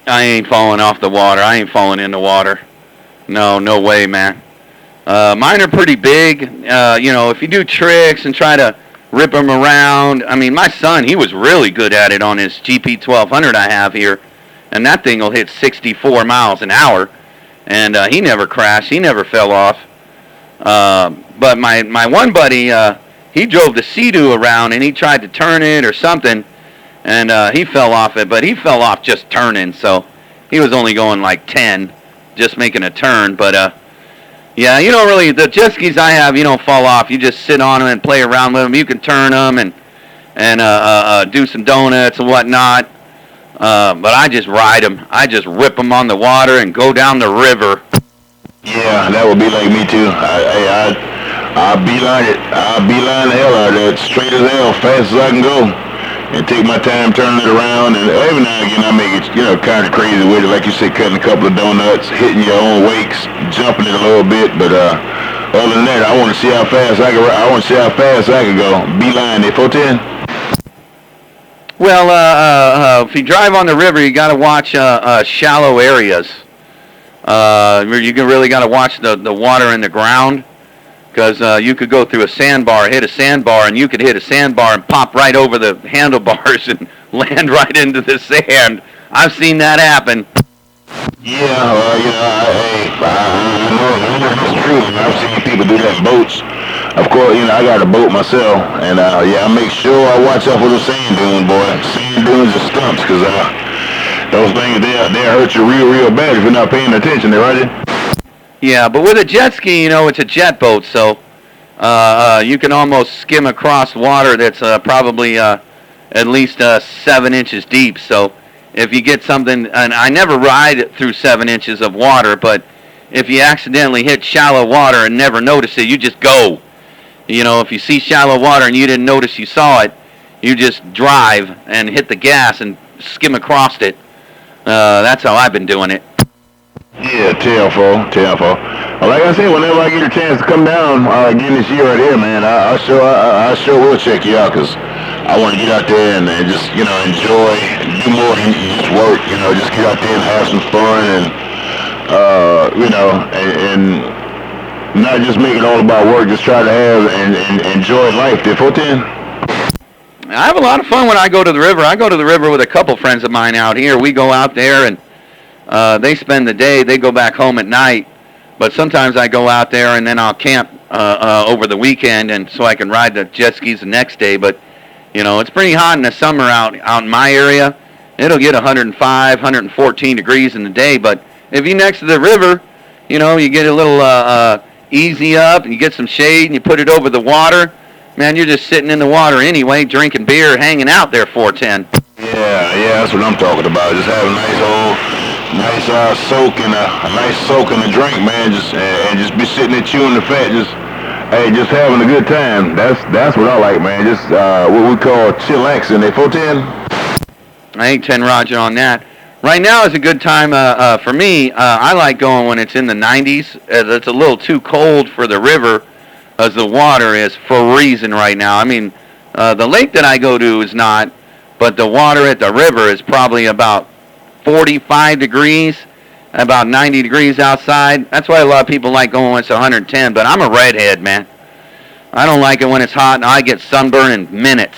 A: I ain't falling off the water. I ain't falling in the water. No way, man. Mine are pretty big. If you do tricks and try to rip them around. I mean, my son, he was really good at it on his GP 1200 I have here, and that thing will hit 64 miles an hour. And he never crashed. He never fell off. But my one buddy, he drove the Sea-Doo around, and he tried to turn it or something, and he fell off it. But he fell off just turning, so he was only going like 10, just making a turn. But, yeah, you don't really, the jet skis I have, you don't fall off. You just sit on them and play around with them. You can turn them and do some donuts and whatnot. But I just ride them. I just rip them on the water and go down the river.
B: Yeah, that would be like me too. I beeline it. I beeline the hell out of it, straight as hell, fast as I can go, and take my time turning it around. And every now and again, I make it, kind of crazy with it, like you said, cutting a couple of donuts, hitting your own wakes, jumping it a little bit. But other than that, I want to see how fast I can. I want to see how fast I can go. Beeline it, 410.
A: Well, if you drive on the river, you got to watch shallow areas. You really got to watch the water in the ground, because you could go through a sandbar, hit a sandbar, and you could hit a sandbar and pop right over the handlebars and land right into the sand. I've seen that happen.
B: Yeah, I know it's true. I've seen people do that in boats. Of course, I got a boat myself, and I make sure I watch out for the sand dunes, boy. Sand dunes and stumps, because those things, they'll hurt you real bad if you're not paying attention, right?
A: Yeah, but with a jet ski, it's a jet boat, so you can almost skim across water that's probably at least 7 inches deep. So if you get something, and I never ride through 7 inches of water, but if you accidentally hit shallow water and never notice it, you just go. If you see shallow water and you didn't notice you saw it, you just drive and hit the gas and skim across it. That's how I've been doing it.
B: Yeah, tenfold. Like I said, whenever I get a chance to come down again this year right here, man, I sure will check you out, because I want to get out there and just, enjoy, do more than just work, just get out there and have some fun and not just make it all about work, just try to have and enjoy life. There, 410.
A: I have a lot of fun when I go to the river. I go to the river with a couple friends of mine out here. We go out there and they spend the day. They go back home at night. But sometimes I go out there and then I'll camp over the weekend, and so I can ride the jet skis the next day. But it's pretty hot in the summer out in my area. It'll get 105, 114 degrees in the day. But if you're next to the river, you get a little easy up, and you get some shade, and you put it over the water. Man, you're just sitting in the water anyway, drinking beer, hanging out there, 410.
B: Yeah, that's what I'm talking about. Just have a nice soak and a nice soak and a drink, man. Just be sitting there chewing the fat, just having a good time. That's what I like, man. Just what we call chillaxing. At 410.
A: I ain't 10 Roger on that. Right now is a good time for me. I like going when it's in the 90s. It's a little too cold for the river, as the water is freezing right now. I mean, the lake that I go to is not, but the water at the river is probably about 45 degrees, about 90 degrees outside. That's why a lot of people like going when it's 110, but I'm a redhead, man. I don't like it when it's hot, and I get sunburned in minutes.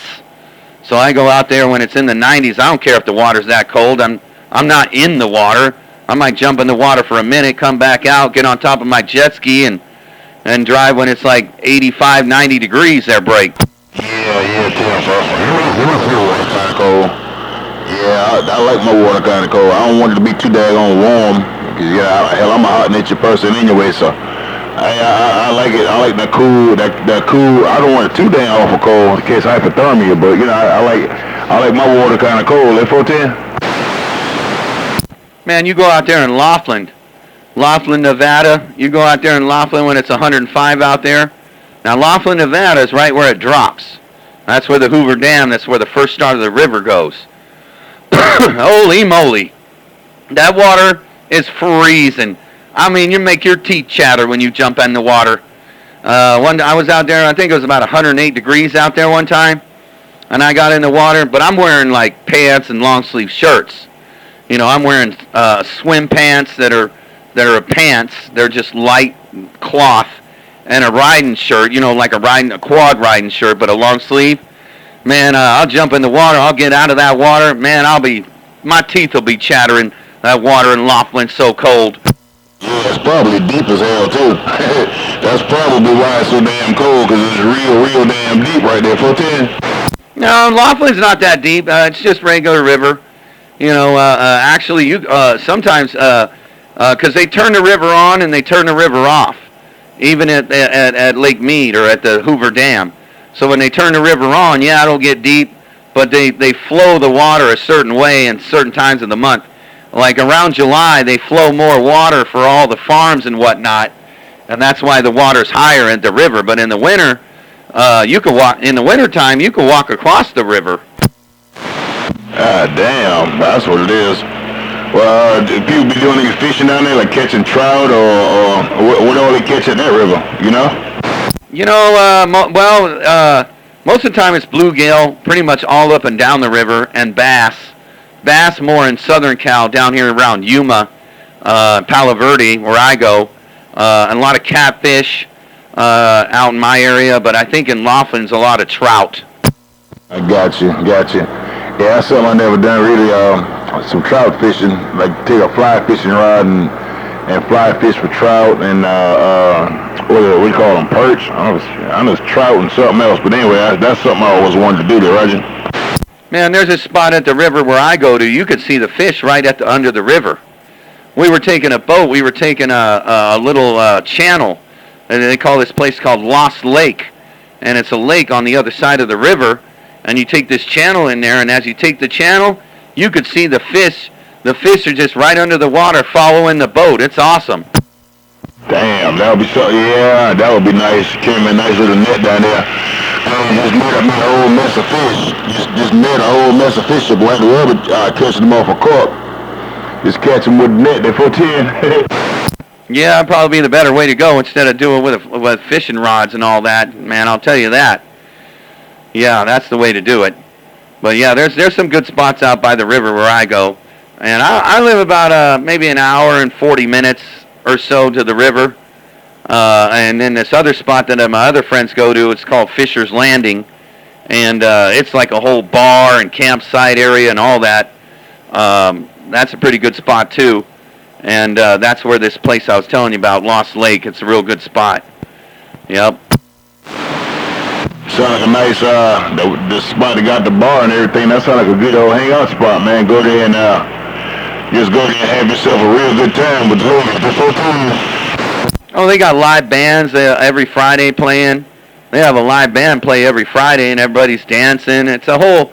A: So I go out there when it's in the 90s. I don't care if the water's that cold. I'm not in the water. I might jump in the water for a minute, come back out, get on top of my jet ski, and drive when it's like 85, 90 degrees there break.
B: Yeah, water kind of cold. Yeah, I like my water kind of cold. I don't want it to be too daggone warm, because hell, I'm a hot nature person anyway, so I like it. I like that cool. I don't want it too damn awful cold in case hypothermia, but I like my water kind of cold. At 410.
A: Man, you go out there in Laughlin, Nevada. You go out there in Laughlin when it's 105 out there. Now, Laughlin, Nevada is right where it drops. That's where the Hoover Dam, that's where the first start of the river goes. Holy moly. That water is freezing. I mean, you make your teeth chatter when you jump in the water. I was out there, I think it was about 108 degrees out there one time, and I got in the water, but I'm wearing like pants and long sleeve shirts. I'm wearing swim pants that are pants. They're just light cloth, and a riding shirt, like a quad riding shirt, but a long sleeve. Man, I'll jump in the water. I'll get out of that water. Man, my teeth will be chattering. That water in Laughlin's so cold.
B: Yeah, it's probably deep as hell too. That's probably why it's so damn cold, because it's real damn deep right there. 410.
A: No, Laughlin's not that deep. It's just regular river. Actually, you sometimes because they turn the river on and they turn the river off, even at Lake Mead or at the Hoover Dam. So when they turn the river on, yeah, it'll get deep. but they flow the water a certain way in certain times of the month. Like around July, they flow more water for all the farms and whatnot, and that's why the water's higher at the river. But in the winter, you can walk in the wintertime. You can walk across the river.
B: Ah, damn, that's what it is. Well, do people be doing any fishing down there, like catching trout, or what all they catch at that river? You know?
A: You know, most of the time it's bluegill, pretty much all up and down the river, and bass. Bass more in southern Cal, down here around Yuma, Palo Verde, where I go, and a lot of catfish out in my area. But I think in Laughlin's a lot of trout.
B: I got you. Yeah, that's something I never done really. Some trout fishing, like take a fly fishing rod and fly fish for trout and what do you call them, perch? I know it's trout and something else, but anyway, that's something I always wanted to do there, Roger.
A: Man, there's a spot at the river where I go to. You could see the fish right at under the river. We were taking a boat. We were taking a little channel, and they call this place called Lost Lake, and it's a lake on the other side of the river. And you take this channel in there, and as you take the channel, you could see the fish. The fish are just right under the water following the boat. It's awesome.
B: Damn, that would be so. Yeah, that would be nice. Carrying a nice little net down there. Just made a whole mess of fish. Just made a whole mess of fish. Boy, the rubber catching them off a cork. Just catch them with the net. They're 410.
A: Yeah, that'd probably be the better way to go instead of doing with fishing rods and all that. Man, I'll tell you that. Yeah, that's the way to do it. But yeah, there's some good spots out by the river where I go, and I live about maybe an hour and 40 minutes or so to the river. And then this other spot that my other friends go to, it's called Fisher's Landing, and it's like a whole bar and campsite area and all that. That's a pretty good spot too, and that's where this place I was telling you about, Lost Lake, it's a real good spot. Yep.
B: Sound like a nice, the spot that got the bar and everything, that sounds like a good old hangout spot, man. Go there and just go there and have yourself a real good time with the ladies.
A: Oh, they got live bands every Friday playing. They have a live band play every Friday, and everybody's dancing. It's a whole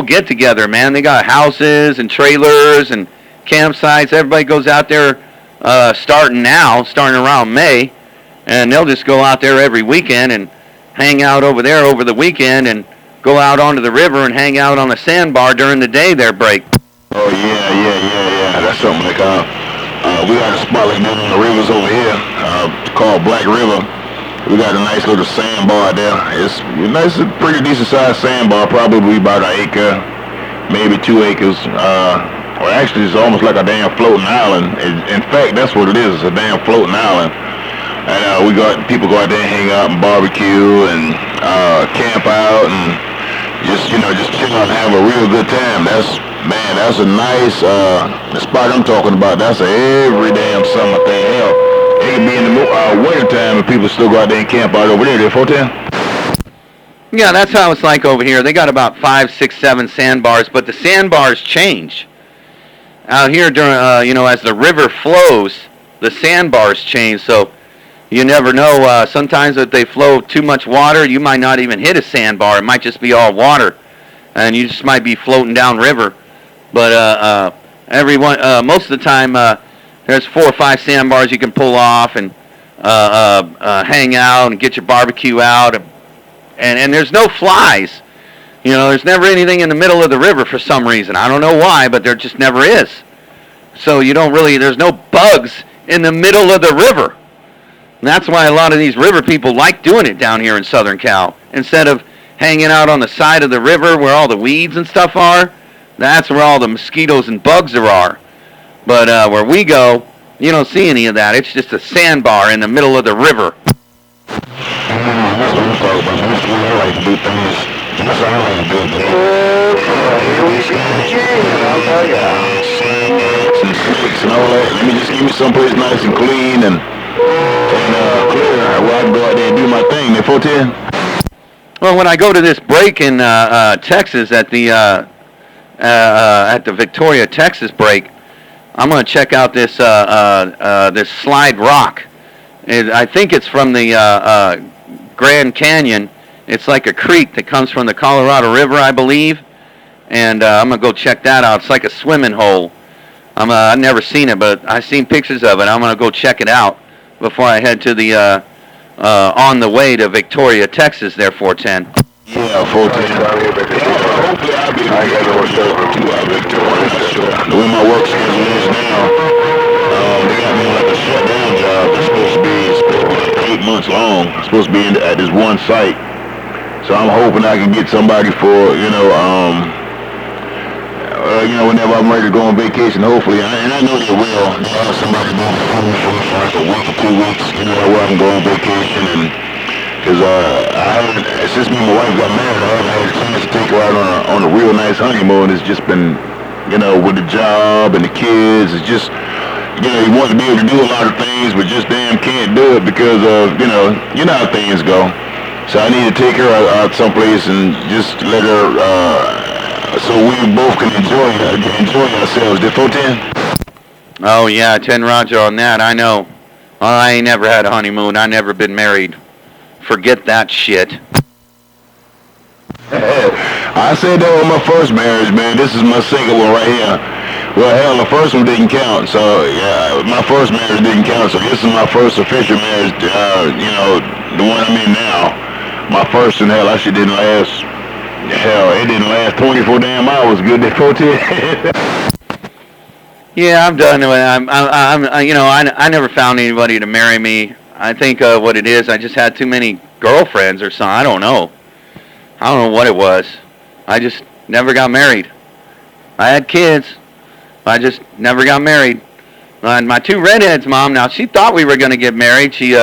A: get together, man. They got houses and trailers and campsites. Everybody goes out there starting around May, and they'll just go out there every weekend and hang out over there over the weekend and go out onto the river and hang out on the sandbar during the day their break.
B: Oh, yeah. That's something like, we got a spot like that on the rivers over here, called Black River. We got a nice little sandbar there. It's a pretty decent sized sandbar, probably about an acre, maybe 2 acres. Or actually it's almost like a damn floating island. In fact, that's what it is, it's a damn floating island. And people go out there and hang out and barbecue and camp out and just chill out and have a real good time. That's a nice the spot I'm talking about. That's a every damn summer thing. Hell, it can be in the winter time and people still go out there and camp out over there. They're 410.
A: Yeah, that's how it's like over here. They got about 5, 6, 7 sandbars, but the sandbars change. Out here during as the river flows, the sandbars change. So you never know. Sometimes if they flow too much water, you might not even hit a sandbar. It might just be all water, and you just might be floating downriver. But most of the time, there's 4 or 5 sandbars you can pull off and hang out and get your barbecue out, and there's no flies. There's never anything in the middle of the river for some reason. I don't know why, but there just never is. So there's no bugs in the middle of the river. And that's why a lot of these river people like doing it down here in Southern Cal. Instead of hanging out on the side of the river where all the weeds and stuff are, that's where all the mosquitoes and bugs are. But where we go, you don't see any of that. It's just a sandbar in the middle of the river.
B: That's what I'm talking about. That's what I like to do things. That's what I like to do. I'll tell you. Some snakes and all that. Let me just give me someplace nice and clean and clear where I can go out there and do my thing. They're 410.
A: Well, when I go to this break in Texas at the Victoria, Texas break, I'm going to check out this Slide Rock. I think it's from the Grand Canyon It's like a creek that comes from the Colorado River, I believe. And I'm going to go check that out. It's like a swimming hole. I've never seen it, but I've seen pictures of it. I'm going to go check it out before I head to the on the way to Victoria, Texas there, 410.
B: Yeah, 410. Hopefully I'll be able to get over to Victoria. The way my work schedule is now, they got me on like a shutdown job. It's supposed to be 8 months long. It's supposed to be at this one site. So I'm hoping I can get somebody for, whenever I'm ready to go on vacation, hopefully, and I know they will. They'll have somebody going for like a week or 2 weeks, where I can go on vacation. And because since me and my wife got married, I haven't had a chance to take her out on a real nice honeymoon. It's just been, with the job and the kids, it's just, you want to be able to do a lot of things, but just damn can't do it because of, you know how things go. So I need to take her out someplace and just let her, so we both can enjoy ourselves. Did 410?
A: Oh, yeah, 10 Roger on that. I know. Well, I ain't never had a honeymoon. I never been married. Forget that shit.
B: I said that was my first marriage, man. This is my second one right here. Well, hell, the first one didn't count. So, yeah, my first marriage didn't count. So this is my first official marriage, the one I'm in now. My first, and hell, that shit didn't last. Hell, it didn't last 24 damn hours. Good day, 410.
A: Yeah, I'm done with it. I never found anybody to marry me. I think what it is, I just had too many girlfriends or something. I don't know what it was. I just never got married. I had kids. I just never got married. And my two redheads' mom, now she thought we were going to get married. She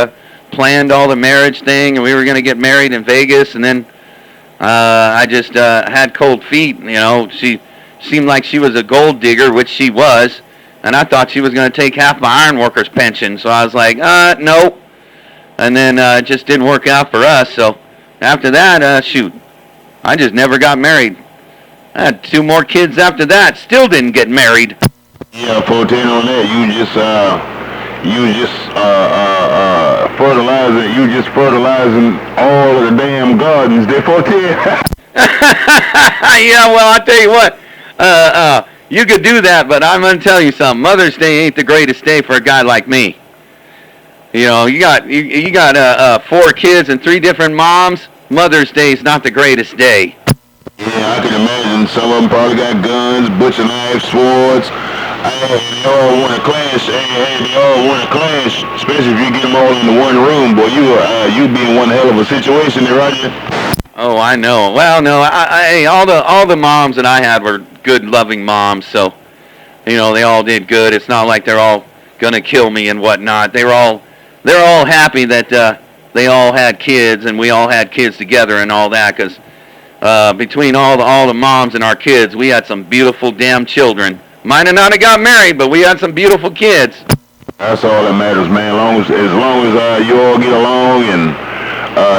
A: planned all the marriage thing, and we were going to get married in Vegas, and then I just had cold feet. She seemed like she was a gold digger, which she was, and I thought she was going to take half my iron workers pension. So I was like, no. And then it just didn't work out for us. So after that, I just never got married. I had 2 more kids after that. Still didn't get married.
B: Yeah, 410 on that. You just fertilizing. You just fertilizing all of the damn gardens. They 410.
A: Yeah, well, I tell you what. You could do that, but I'm gonna tell you something. Mother's Day ain't the greatest day for a guy like me. You got 4 kids and 3 different moms. Mother's Day is not the greatest day.
B: Yeah, I can imagine some of them probably got guns, butcher knives, swords. They all want to clash. They all want to clash, especially if you get them all into one room. Boy, you be in one hell of a situation there, Roger.
A: Oh, I know. Well, no, all the moms that I had were good, loving moms. So, they all did good. It's not like they're all gonna kill me and whatnot. They're all happy that they all had kids and we all had kids together and all that. Because between all the moms and our kids, we had some beautiful damn children. Might have not have got married, but we had some beautiful kids.
B: That's all that matters, man. As long as you all get along and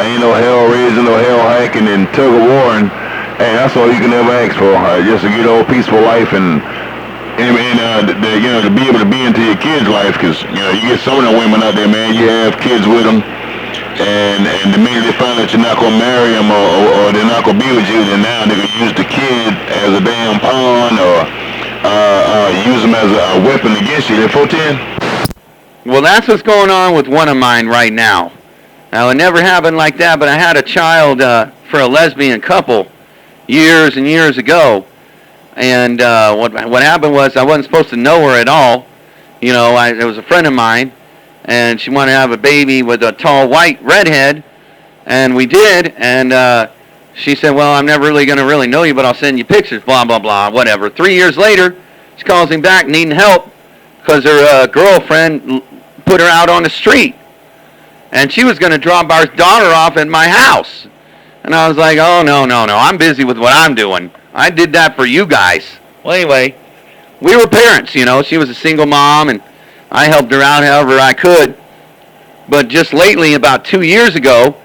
B: ain't no hell raising, no hell hiking and tug of war, and hey, that's all you can ever ask for. Just a good old peaceful life and to be able to be into your kids' life, because you get some of the women out there, man. You have kids with them, and the minute they find out you're not gonna marry them or they're not gonna be with you, then now they're gonna use the kid as a damn pawn or use them as a weapon against you. They're 410.
A: Well, that's what's going on with one of mine right now. Now, it never happened like that, but I had a child for a lesbian couple years and years ago. And what happened was I wasn't supposed to know her at all. It was a friend of mine, and she wanted to have a baby with a tall white redhead, and we did. And she said, well, I'm never really going to really know you, but I'll send you pictures, blah, blah, blah, whatever. 3 years later, she calls him back needing help because her girlfriend put her out on the street. And she was going to drop our daughter off at my house. And I was like, oh, no, I'm busy with what I'm doing. I did that for you guys. Well, anyway, we were parents, She was a single mom, and I helped her out however I could. But just lately, about 2 years ago,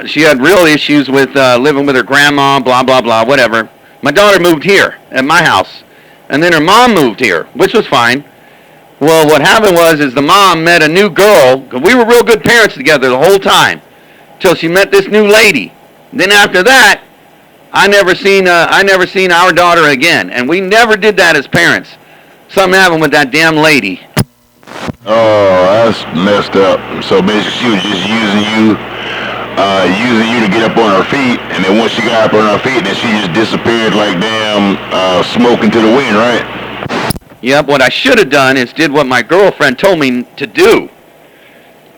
A: she had real issues with living with her grandma, blah, blah, blah, whatever. My daughter moved here at my house. And then her mom moved here, which was fine. Well, what happened was the mom met a new girl. We were real good parents together the whole time. till she met this new lady. Then after that, I never seen our daughter again, and we never did that as parents. Something happened with that damn lady.
B: Oh, that's messed up. So basically, she was just using you to get up on her feet, and then once she got up on her feet, then she just disappeared like damn smoke into the wind, right?
A: Yep. What I should have done is did what my girlfriend told me to do.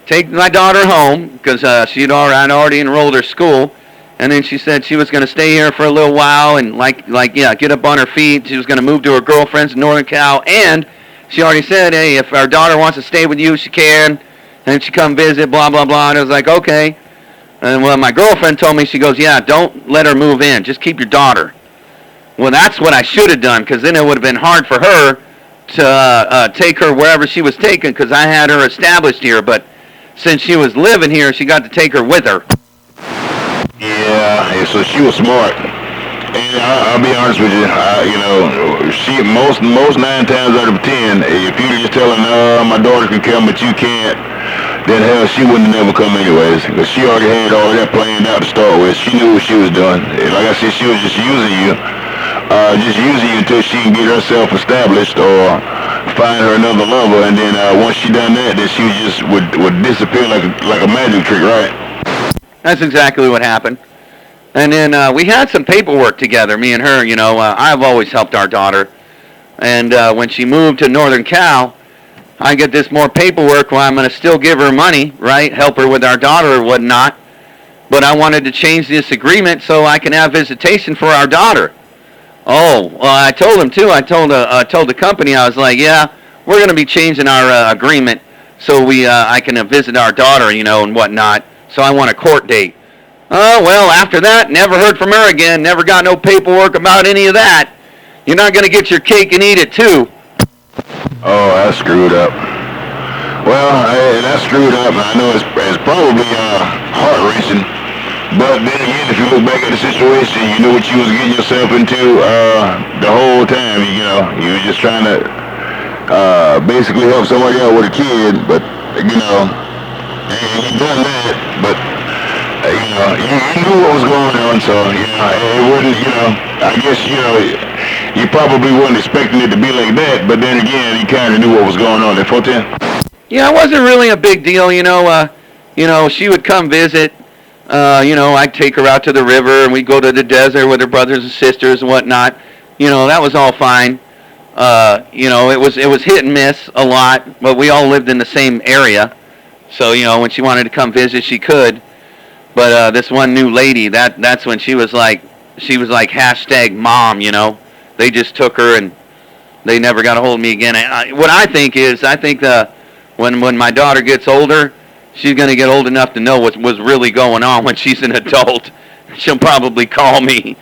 A: Take my daughter home because I'd already enrolled her school. And then she said she was going to stay here for a little while and get up on her feet. She was going to move to her girlfriend's in Northern Cal. And she already said, hey, if our daughter wants to stay with you, she can. And she come visit, blah, blah, blah. And I was like, okay. And well, my girlfriend told me, she goes, yeah, don't let her move in. Just keep your daughter. Well, that's what I should have done because then it would have been hard for her to take her wherever she was taken because I had her established here. But since she was living here, she got to take her with her.
B: Yeah, so she was smart. And I'll be honest with you, she most 9 times out of 10, if you just tell her, no, my daughter can come, but you can't, then hell, she wouldn't have never come anyways. Because she already had all that planned out to start with. She knew what she was doing. Like I said, she was just using you until she can get herself established or find her another lover. And then once she done that, then she just would disappear like a magic trick, right?
A: That's exactly what happened. And then we had some paperwork together, me and her. I've always helped our daughter. And when she moved to Northern Cal, I get this more paperwork where I'm going to still give her money, right? Help her with our daughter or whatnot. But I wanted to change this agreement so I can have visitation for our daughter. Oh, well, I told him too. I told the company, I was like, yeah, we're going to be changing our agreement so I can visit our daughter, and whatnot. So I want a court date. Oh, well, after that, never heard from her again. Never got no paperwork about any of that. You're not going to get your cake and eat it, too.
B: Oh, that's screwed up. Well, that's screwed up. I know it's probably heart-wrenching. But then again, if you look back at the situation, you knew what you was getting yourself into the whole time. You were just trying to basically help somebody out with a kid. But, and you done that. But you knew what was going on, so, it wouldn't, I guess, you probably wasn't expecting it to be like that, but then again, you kind of knew what was going on there, 14?
A: Yeah, it wasn't really a big deal, she would come visit, I'd take her out to the river, and we'd go to the desert with her brothers and sisters and whatnot, that was all fine. It was hit and miss a lot, but we all lived in the same area, so, when she wanted to come visit, she could. But this one new lady, that's when she was like hashtag mom, They just took her and they never got a hold of me again. What I think when my daughter gets older, she's going to get old enough to know what was really going on when she's an adult. She'll probably call me.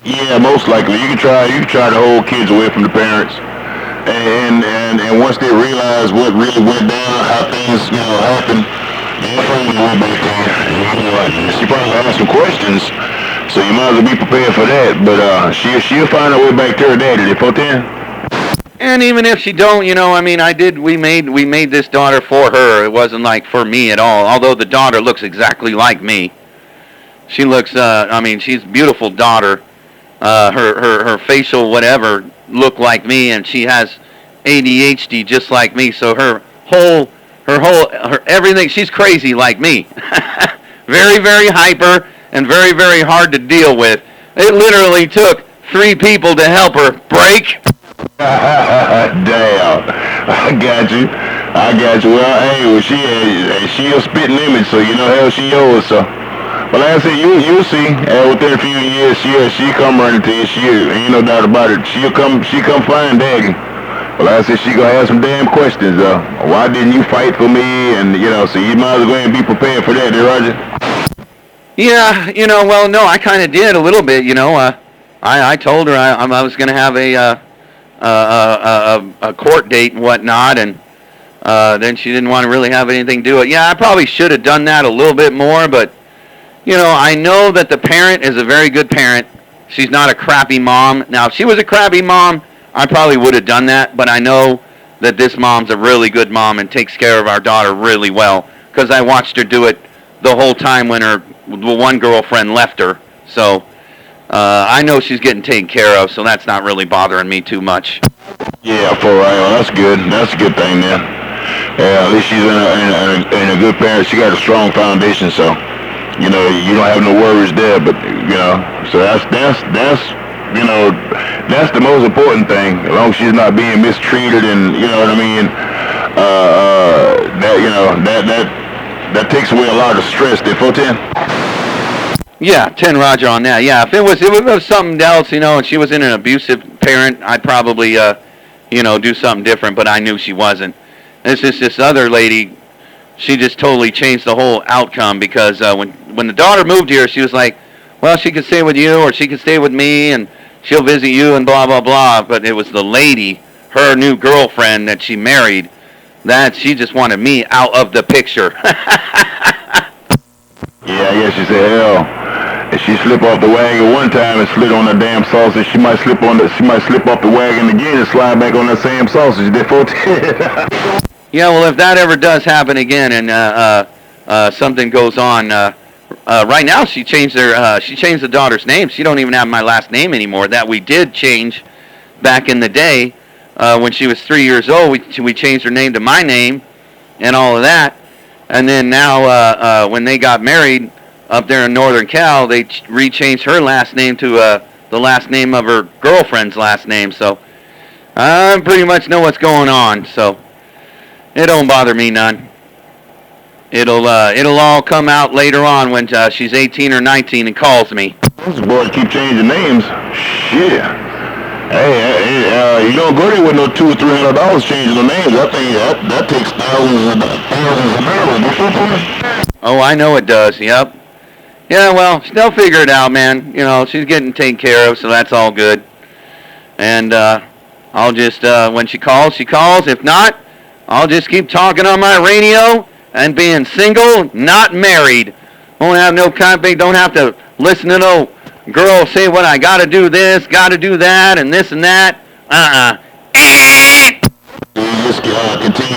B: Yeah, most likely. You can try to hold kids away from the parents. And once they realize what really went down, how things, happened, they'll probably go back there. She probably asked some questions, so you might as well be prepared for that. But she'll find her way back to her daddy. They put in.
A: And even if she don't, we made this daughter for her. It wasn't like for me at all. Although the daughter looks exactly like me. She looks, she's a beautiful daughter. Her facial whatever look like me, and she has ADHD just like me. So her everything, she's crazy like me. Very, very hyper and very, very hard to deal with. It literally took 3 people to help her break.
B: Damn, I got you. Well, she a spitting image, so hell, she yours. So, but like I said, you'll see. Within a few years, she come running to you. Ain't no doubt about it. She come find Daddy. But like I said, she gonna have some damn questions. Why didn't you fight for me? And so you might as well go ahead and be prepared for that, Roger.
A: Yeah, well, no, I kind of did a little bit. I told her I was gonna have a court date and whatnot, and then she didn't want to really have anything to do with it. Yeah, I probably should have done that a little bit more, but I know that the parent is a very good parent. She's not a crappy mom. Now, if she was a crappy mom, I probably would have done that, but I know that this mom's a really good mom and takes care of our daughter really well, because I watched her do it the whole time when the one girlfriend left her. So I know she's getting taken care of, so that's not really bothering me too much.
B: Yeah, for right. Well, that's good. That's a good thing then. Yeah, at least she's in a good parent. She got a strong foundation, so you know you don't have no worries there. But you know, so that's you know that's the most important thing. As long as she's not being mistreated, and you know what I mean. That you know that takes away a lot of stress. There, 410.
A: Yeah, 10 Roger on that. Yeah, if it was something else, you know, and she was in an abusive parent, I'd probably you know, do something different. But I knew she wasn't. It's just this other lady. She just totally changed the whole outcome because when the daughter moved here, she was like, well, she could stay with you or she could stay with me and she'll visit you and blah, blah, blah. But it was the lady, her new girlfriend that she married, that she just wanted me out of the picture.
B: Yeah, I guess she said, hell, if she slip off the wagon one time and slid on that damn sausage, she might slip off the wagon again and slide back on that same sausage. Therefore,
A: yeah, well, if that ever does happen again and something goes on, right now she changed the daughter's name. She don't even have my last name anymore. That we did change back in the day when she was 3 years old. We changed her name to my name and all of that. And then now when they got married up there in Northern Cal, they rechanged her last name to the last name of her girlfriend's last name. So I pretty much know what's going on. So it don't bother me none. It'll all come out later on when she's 18 or 19 and calls me.
B: Those boys keep changing names. Shit. Hey, you don't go there with no $200 or $300 changing the names. I think that takes thousands of dollars.
A: Oh, I know it does. Yep. Yeah, well, they'll figure it out, man. You know, she's getting taken care of, so that's all good. And I'll just when she calls, she calls. If not, I'll just keep talking on my radio and being single, not married. Won't have no company. Don't have to listen to no girl say what I gotta do this, gotta do that, and this and that.
B: Just continue.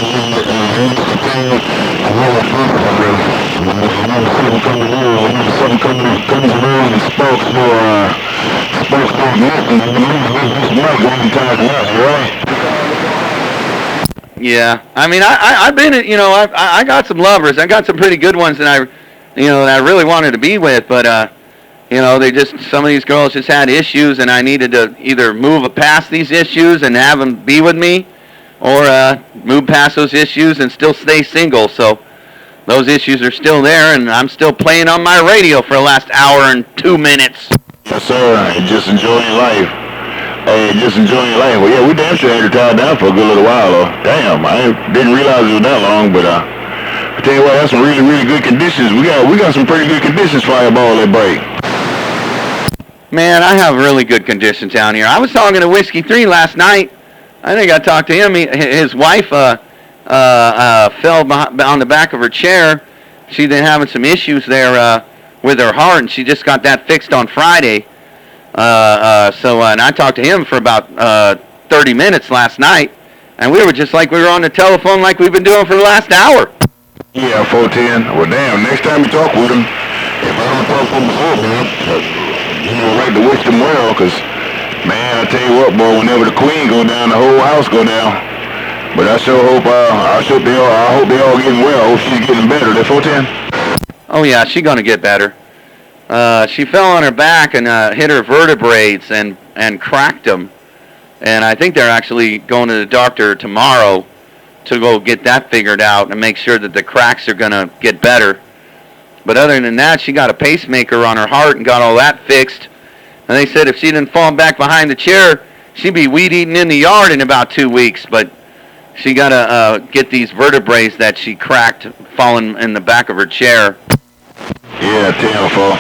A: Yeah, I mean, I've been, you know, I got some lovers. I got some pretty good ones that I really wanted to be with, but you know, some of these girls just had issues, and I needed to either move past these issues and have them be with me, or move past those issues and still stay single. So those issues are still there, and I'm still playing on my radio for the last hour and 2 minutes.
B: Yes, sir. And just enjoying life. Hey, just enjoying life. Well, yeah, we damn sure had to tie down for a good little while, though. Damn, I didn't realize it was that long, but I tell you what, that's some really, really good conditions. We got some pretty good conditions for Fireball that break.
A: Man, I have really good conditions down here. I was talking to Whiskey 3 last night. I think I talked to him. His wife fell on the back of her chair. She's been having some issues there with her heart, and she just got that fixed on Friday. And I talked to him for about 30 minutes last night, and we were just like we were on the telephone like we've been doing for the last hour.
B: Yeah, 410. Well, damn, next time you talk with him, if I don't talk to him before, man, you know, like to wish them well, because, man, I tell you what, boy, whenever the queen go down, the whole house go down. But I sure hope, I hope they all getting well. I hope she's getting better. That 410?
A: Oh, yeah, she's going to get better. She fell on her back and hit her vertebrae and cracked them. And I think they're actually going to the doctor tomorrow to go get that figured out and make sure that the cracks are going to get better. But other than that, she got a pacemaker on her heart and got all that fixed. And they said if she didn't fall back behind the chair, she'd be weed eating in the yard in about 2 weeks. But she got to get these vertebrae that she cracked falling in the back of her chair.
B: Yeah, terrible.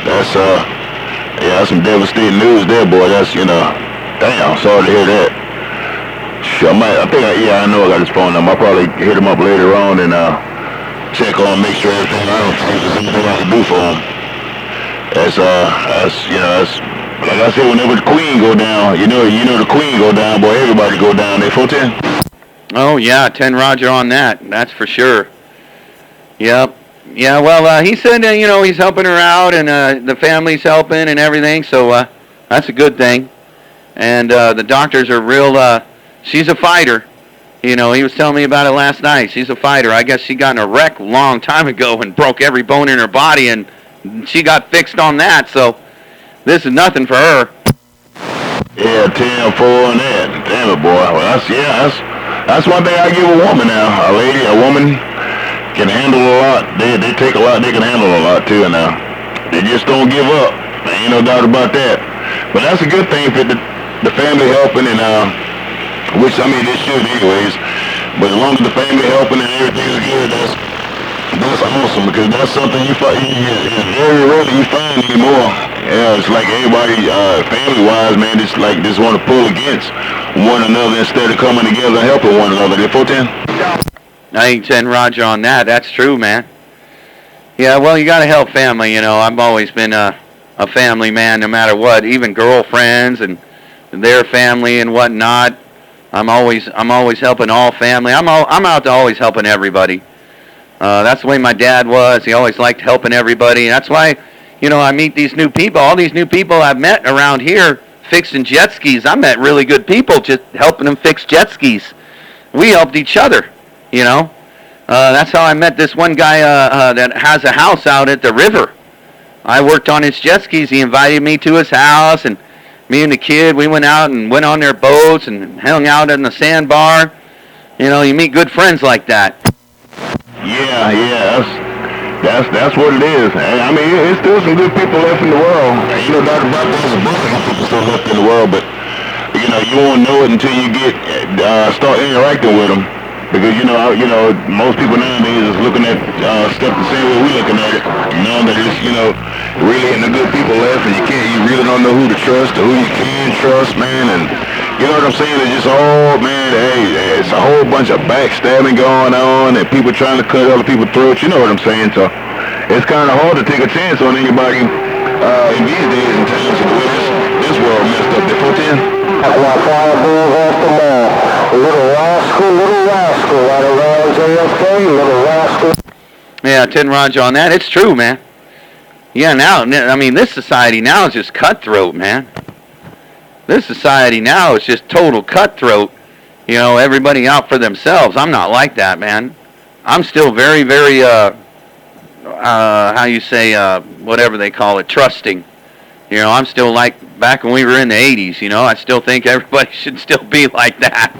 B: That's some devastating news there, boy. That's, you know, damn, sorry to hear that. Sure, I know I got his phone number. I'll probably hit him up later on and check on, make sure everything, I don't think there's anything I can do for him. That's like I said, whenever the queen go down, you know the queen go down, boy, everybody go down there. 410?
A: Oh, yeah, 10 Roger on that. That's for sure. Yep. Yeah, well, he said, he's helping her out, and the family's helping and everything, so that's a good thing. And the doctors are real, she's a fighter. He was telling me about it last night. She's a fighter. I guess she got in a wreck a long time ago and broke every bone in her body, and she got fixed on that, so this is nothing for her.
B: Yeah, 10-4 and that. Damn it, boy. Well, that's one thing I give a woman now. A woman can handle a lot. They take a lot. They can handle a lot too now. They just don't give up. There ain't no doubt about that. But that's a good thing for the family helping and which I mean they should anyways. But as long as the family helping and everything is good, that's awesome because that's something you find. It's very rarely you find anymore. Yeah, it's like everybody family-wise, man, just want to pull against one another instead of coming together and helping one another. They 410.
A: I ain't 10 Roger on that. That's true, man. Yeah, well, you got to help family. I've always been a family man, no matter what. Even girlfriends and their family and whatnot. I'm always helping all family. I'm out to always helping everybody. That's the way my dad was. He always liked helping everybody. That's why, I meet these new people. All these new people I've met around here fixing jet skis. I met really good people just helping them fix jet skis. We helped each other. That's how I met this one guy that has a house out at the river. I worked on his jet skis. He invited me to his house, and me and the kid, we went out and went on their boats and hung out in the sandbar. You meet good friends like that.
B: Yeah, that's what it is. I mean, there's still some good people left in the world. Ain't no doubt about that. There's a bunch of people still left in the world, but you won't know it until you start interacting with them. Because most people nowadays is looking at stuff the same way we're looking at it, knowing that it's really ain't no good people left, and you really don't know who to trust or who you can trust, man. And you know what I'm saying? It's just it's a whole bunch of backstabbing going on, and people trying to cut other people's throats. You know what I'm saying? So it's kind of hard to take a chance on anybody in these days and times of the way this world messed up. The 410.
C: Fireballs off the mall. Little rascal, right around JFK, little rascal.
A: Yeah, 10 Roger on that. It's true, man. Yeah, I mean, this society now is just cutthroat, man. This society now is just total cutthroat. Everybody out for themselves. I'm not like that, man. I'm still very, very, whatever they call it, trusting. I'm still like back when we were in the 80s, I still think everybody should still be like that.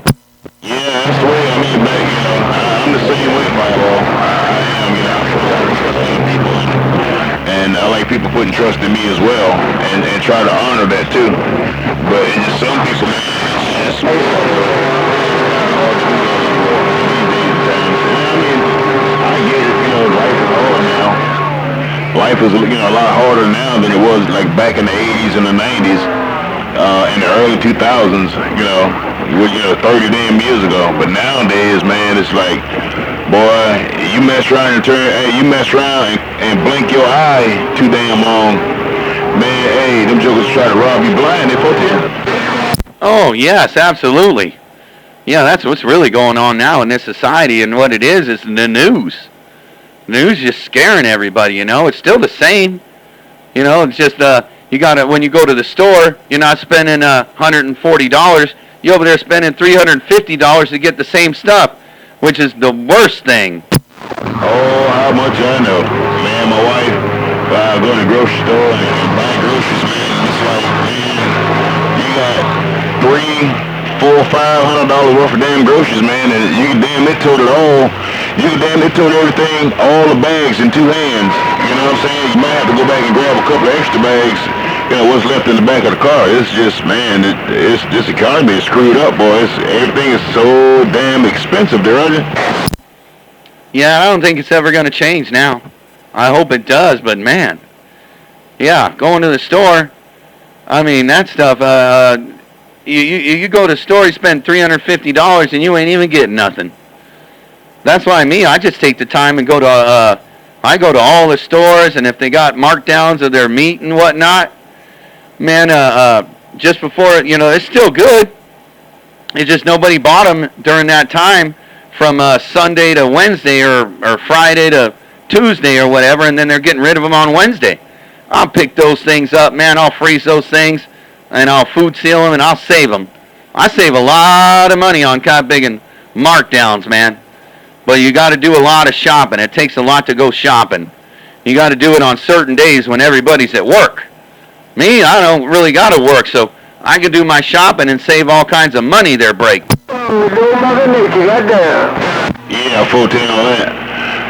B: Yeah, that's the way I'm the same way, Bible. I am, people. And I like people putting trust in me as well, and try to honor that too. But it's just some people, I get it, life is hard now. Life is a lot harder now than it was like back in the 80s and the 90s, in the early 2000s, 30 damn years ago. But nowadays, man, it's like, boy, you mess around and blink your eye too damn long, man, them jokers try to rob you blind, they put you.
A: Oh, yes, absolutely. Yeah, that's what's really going on now in this society, and what it is the news. News just scaring everybody, It's still the same. It's just, when you go to the store, you're not spending $140. You're over there spending $350 to get the same stuff, which is the worst thing.
B: Oh, how much I know. Man, my wife, go to the grocery store and buy groceries, man. It's like, man, you got $300, $400, $500 worth of damn groceries, man, and you can damn it tote it all. You can damn it tote everything, all the bags in two hands. You know what I'm saying? You might have to go back and grab a couple of extra bags. What's left in the back of the car. It's just, man, it's this economy is screwed up, boys. Everything is so damn expensive there, aren't you?
A: Yeah, I don't think it's ever going to change now. I hope it does, but man, yeah, going to the store, I mean, that stuff, you go to the store, you spend $350, and you ain't even getting nothing. That's why I just take the time and go to all the stores, and if they got markdowns of their meat and whatnot, man, just before, it's still good. It's just nobody bought them during that time from Sunday to Wednesday or Friday to Tuesday or whatever, and then they're getting rid of them on Wednesday. I'll pick those things up, man. I'll freeze those things, and I'll food seal them, and I'll save them. I save a lot of money on kind of big and markdowns, man. But you got to do a lot of shopping. It takes a lot to go shopping. You got to do it on certain days when everybody's at work. Me, I don't really got to work, so I can do my shopping and save all kinds of money there, break.
B: Yeah, 14 on that.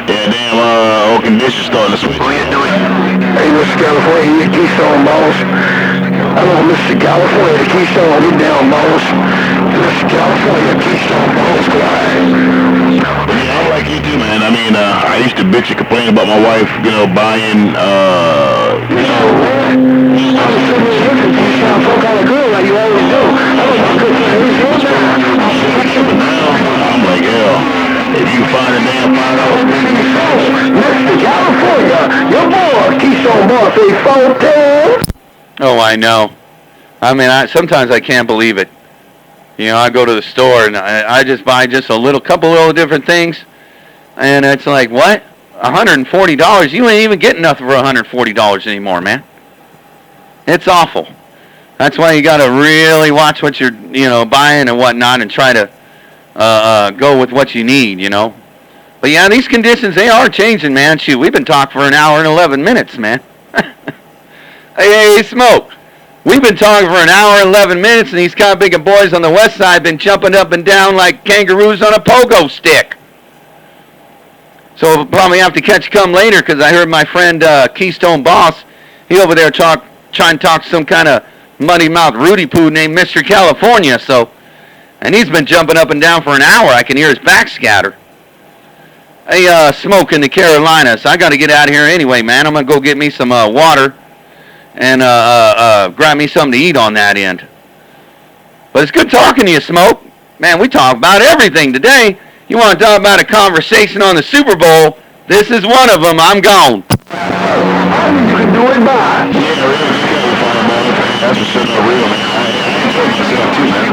B: Yeah, damn, old conditions starting to switch.
C: Hey, Mr. California, you Keystone boss. Hello, Mr. California, Keystone, get down, boss. Mr. California, Keystone boss,
B: Yeah, I'm like you too, man. I mean, I used to bitch and complain about my wife, you know, buying,
C: You sound so kind of good like you always do. I don't know good things.
B: I'm like, hell, if you find a damn
C: Mr. California, your boy, Keystone boss, a 14.
A: Oh, I know. I mean, sometimes I can't believe it. You know, I go to the store and I just buy just a couple little different things, and it's like, what? $140? You ain't even getting nothing for $140 anymore, man. It's awful. That's why you got to really watch what you're, buying and whatnot, and try to go with what you need, But yeah, these conditions, they are changing, man. Shoot, we've been talking for an hour and 11 minutes, man. Hey, Smoke. We've been talking for an hour and 11 minutes, and these kind of big boys on the west side been jumping up and down like kangaroos on a pogo stick. So we'll probably have to catch come later, because I heard my friend Keystone Boss, he over there trying to talk to some kind of muddy-mouthed Rudy Poo named Mr. California. And he's been jumping up and down for an hour. I can hear his back scatter. Hey, Smoke in the Carolinas. I got to get out of here anyway, man. I'm going to go get me some water and grab me something to eat on that end. But it's good talking to you, Smoke. Man, we talk about everything today. You want to talk about a conversation on the Super Bowl? This is one of them. I'm gone.
C: You can do it by.
B: Yeah, really, that's what's so real, man. I enjoy myself too, man.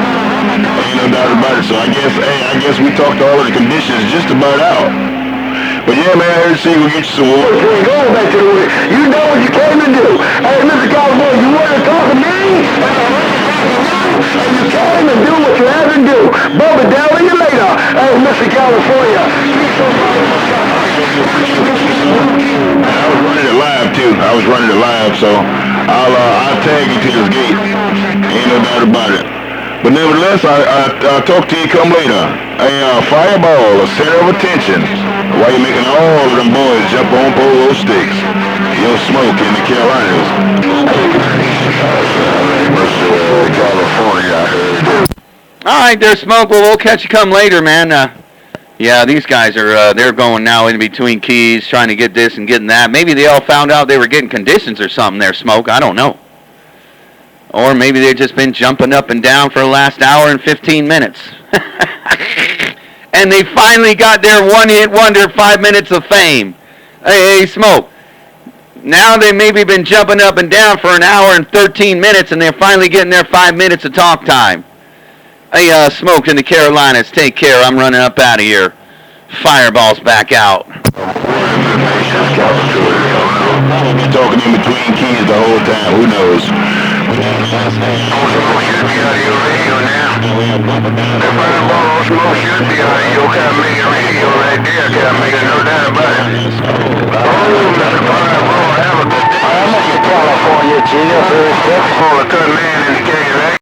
B: Ain't no doubt about it. So I guess we talked all of the conditions just about out. But yeah, man, I heard you go get you some water.
C: Go back to the way. You know what you came to do. Hey, Mr. California, you want to talk to me? And you came to do what you had to do. Bubba, down with you later. Hey, Mr. California.
B: I was running it live too. So I'll tag you to this gate. Ain't no doubt about it. But nevertheless, I'll talk to you come later. A fireball, a center of attention. While you're making all of them boys jump on polo sticks. Yo, Smoke in the Carolinas. California.
A: All right, there, Smoke. Well, we'll catch you come later, man. Yeah, these guys are, they're going now in between keys, trying to get this and getting that. Maybe they all found out they were getting conditions or something there, Smoke. I don't know. Or maybe they've just been jumping up and down for the last hour and 15 minutes. And they finally got their one-hit wonder 5 minutes of fame. Hey, Smoke. Now they maybe been jumping up and down for an hour and 13 minutes, and they're finally getting their 5 minutes of talk time. Hey, Smoke in the Carolinas, take care. I'm running up out of here. Fireball's back out.
B: Talking in between keys the whole time. Who knows?
C: California, G. Call a good man in the KLA.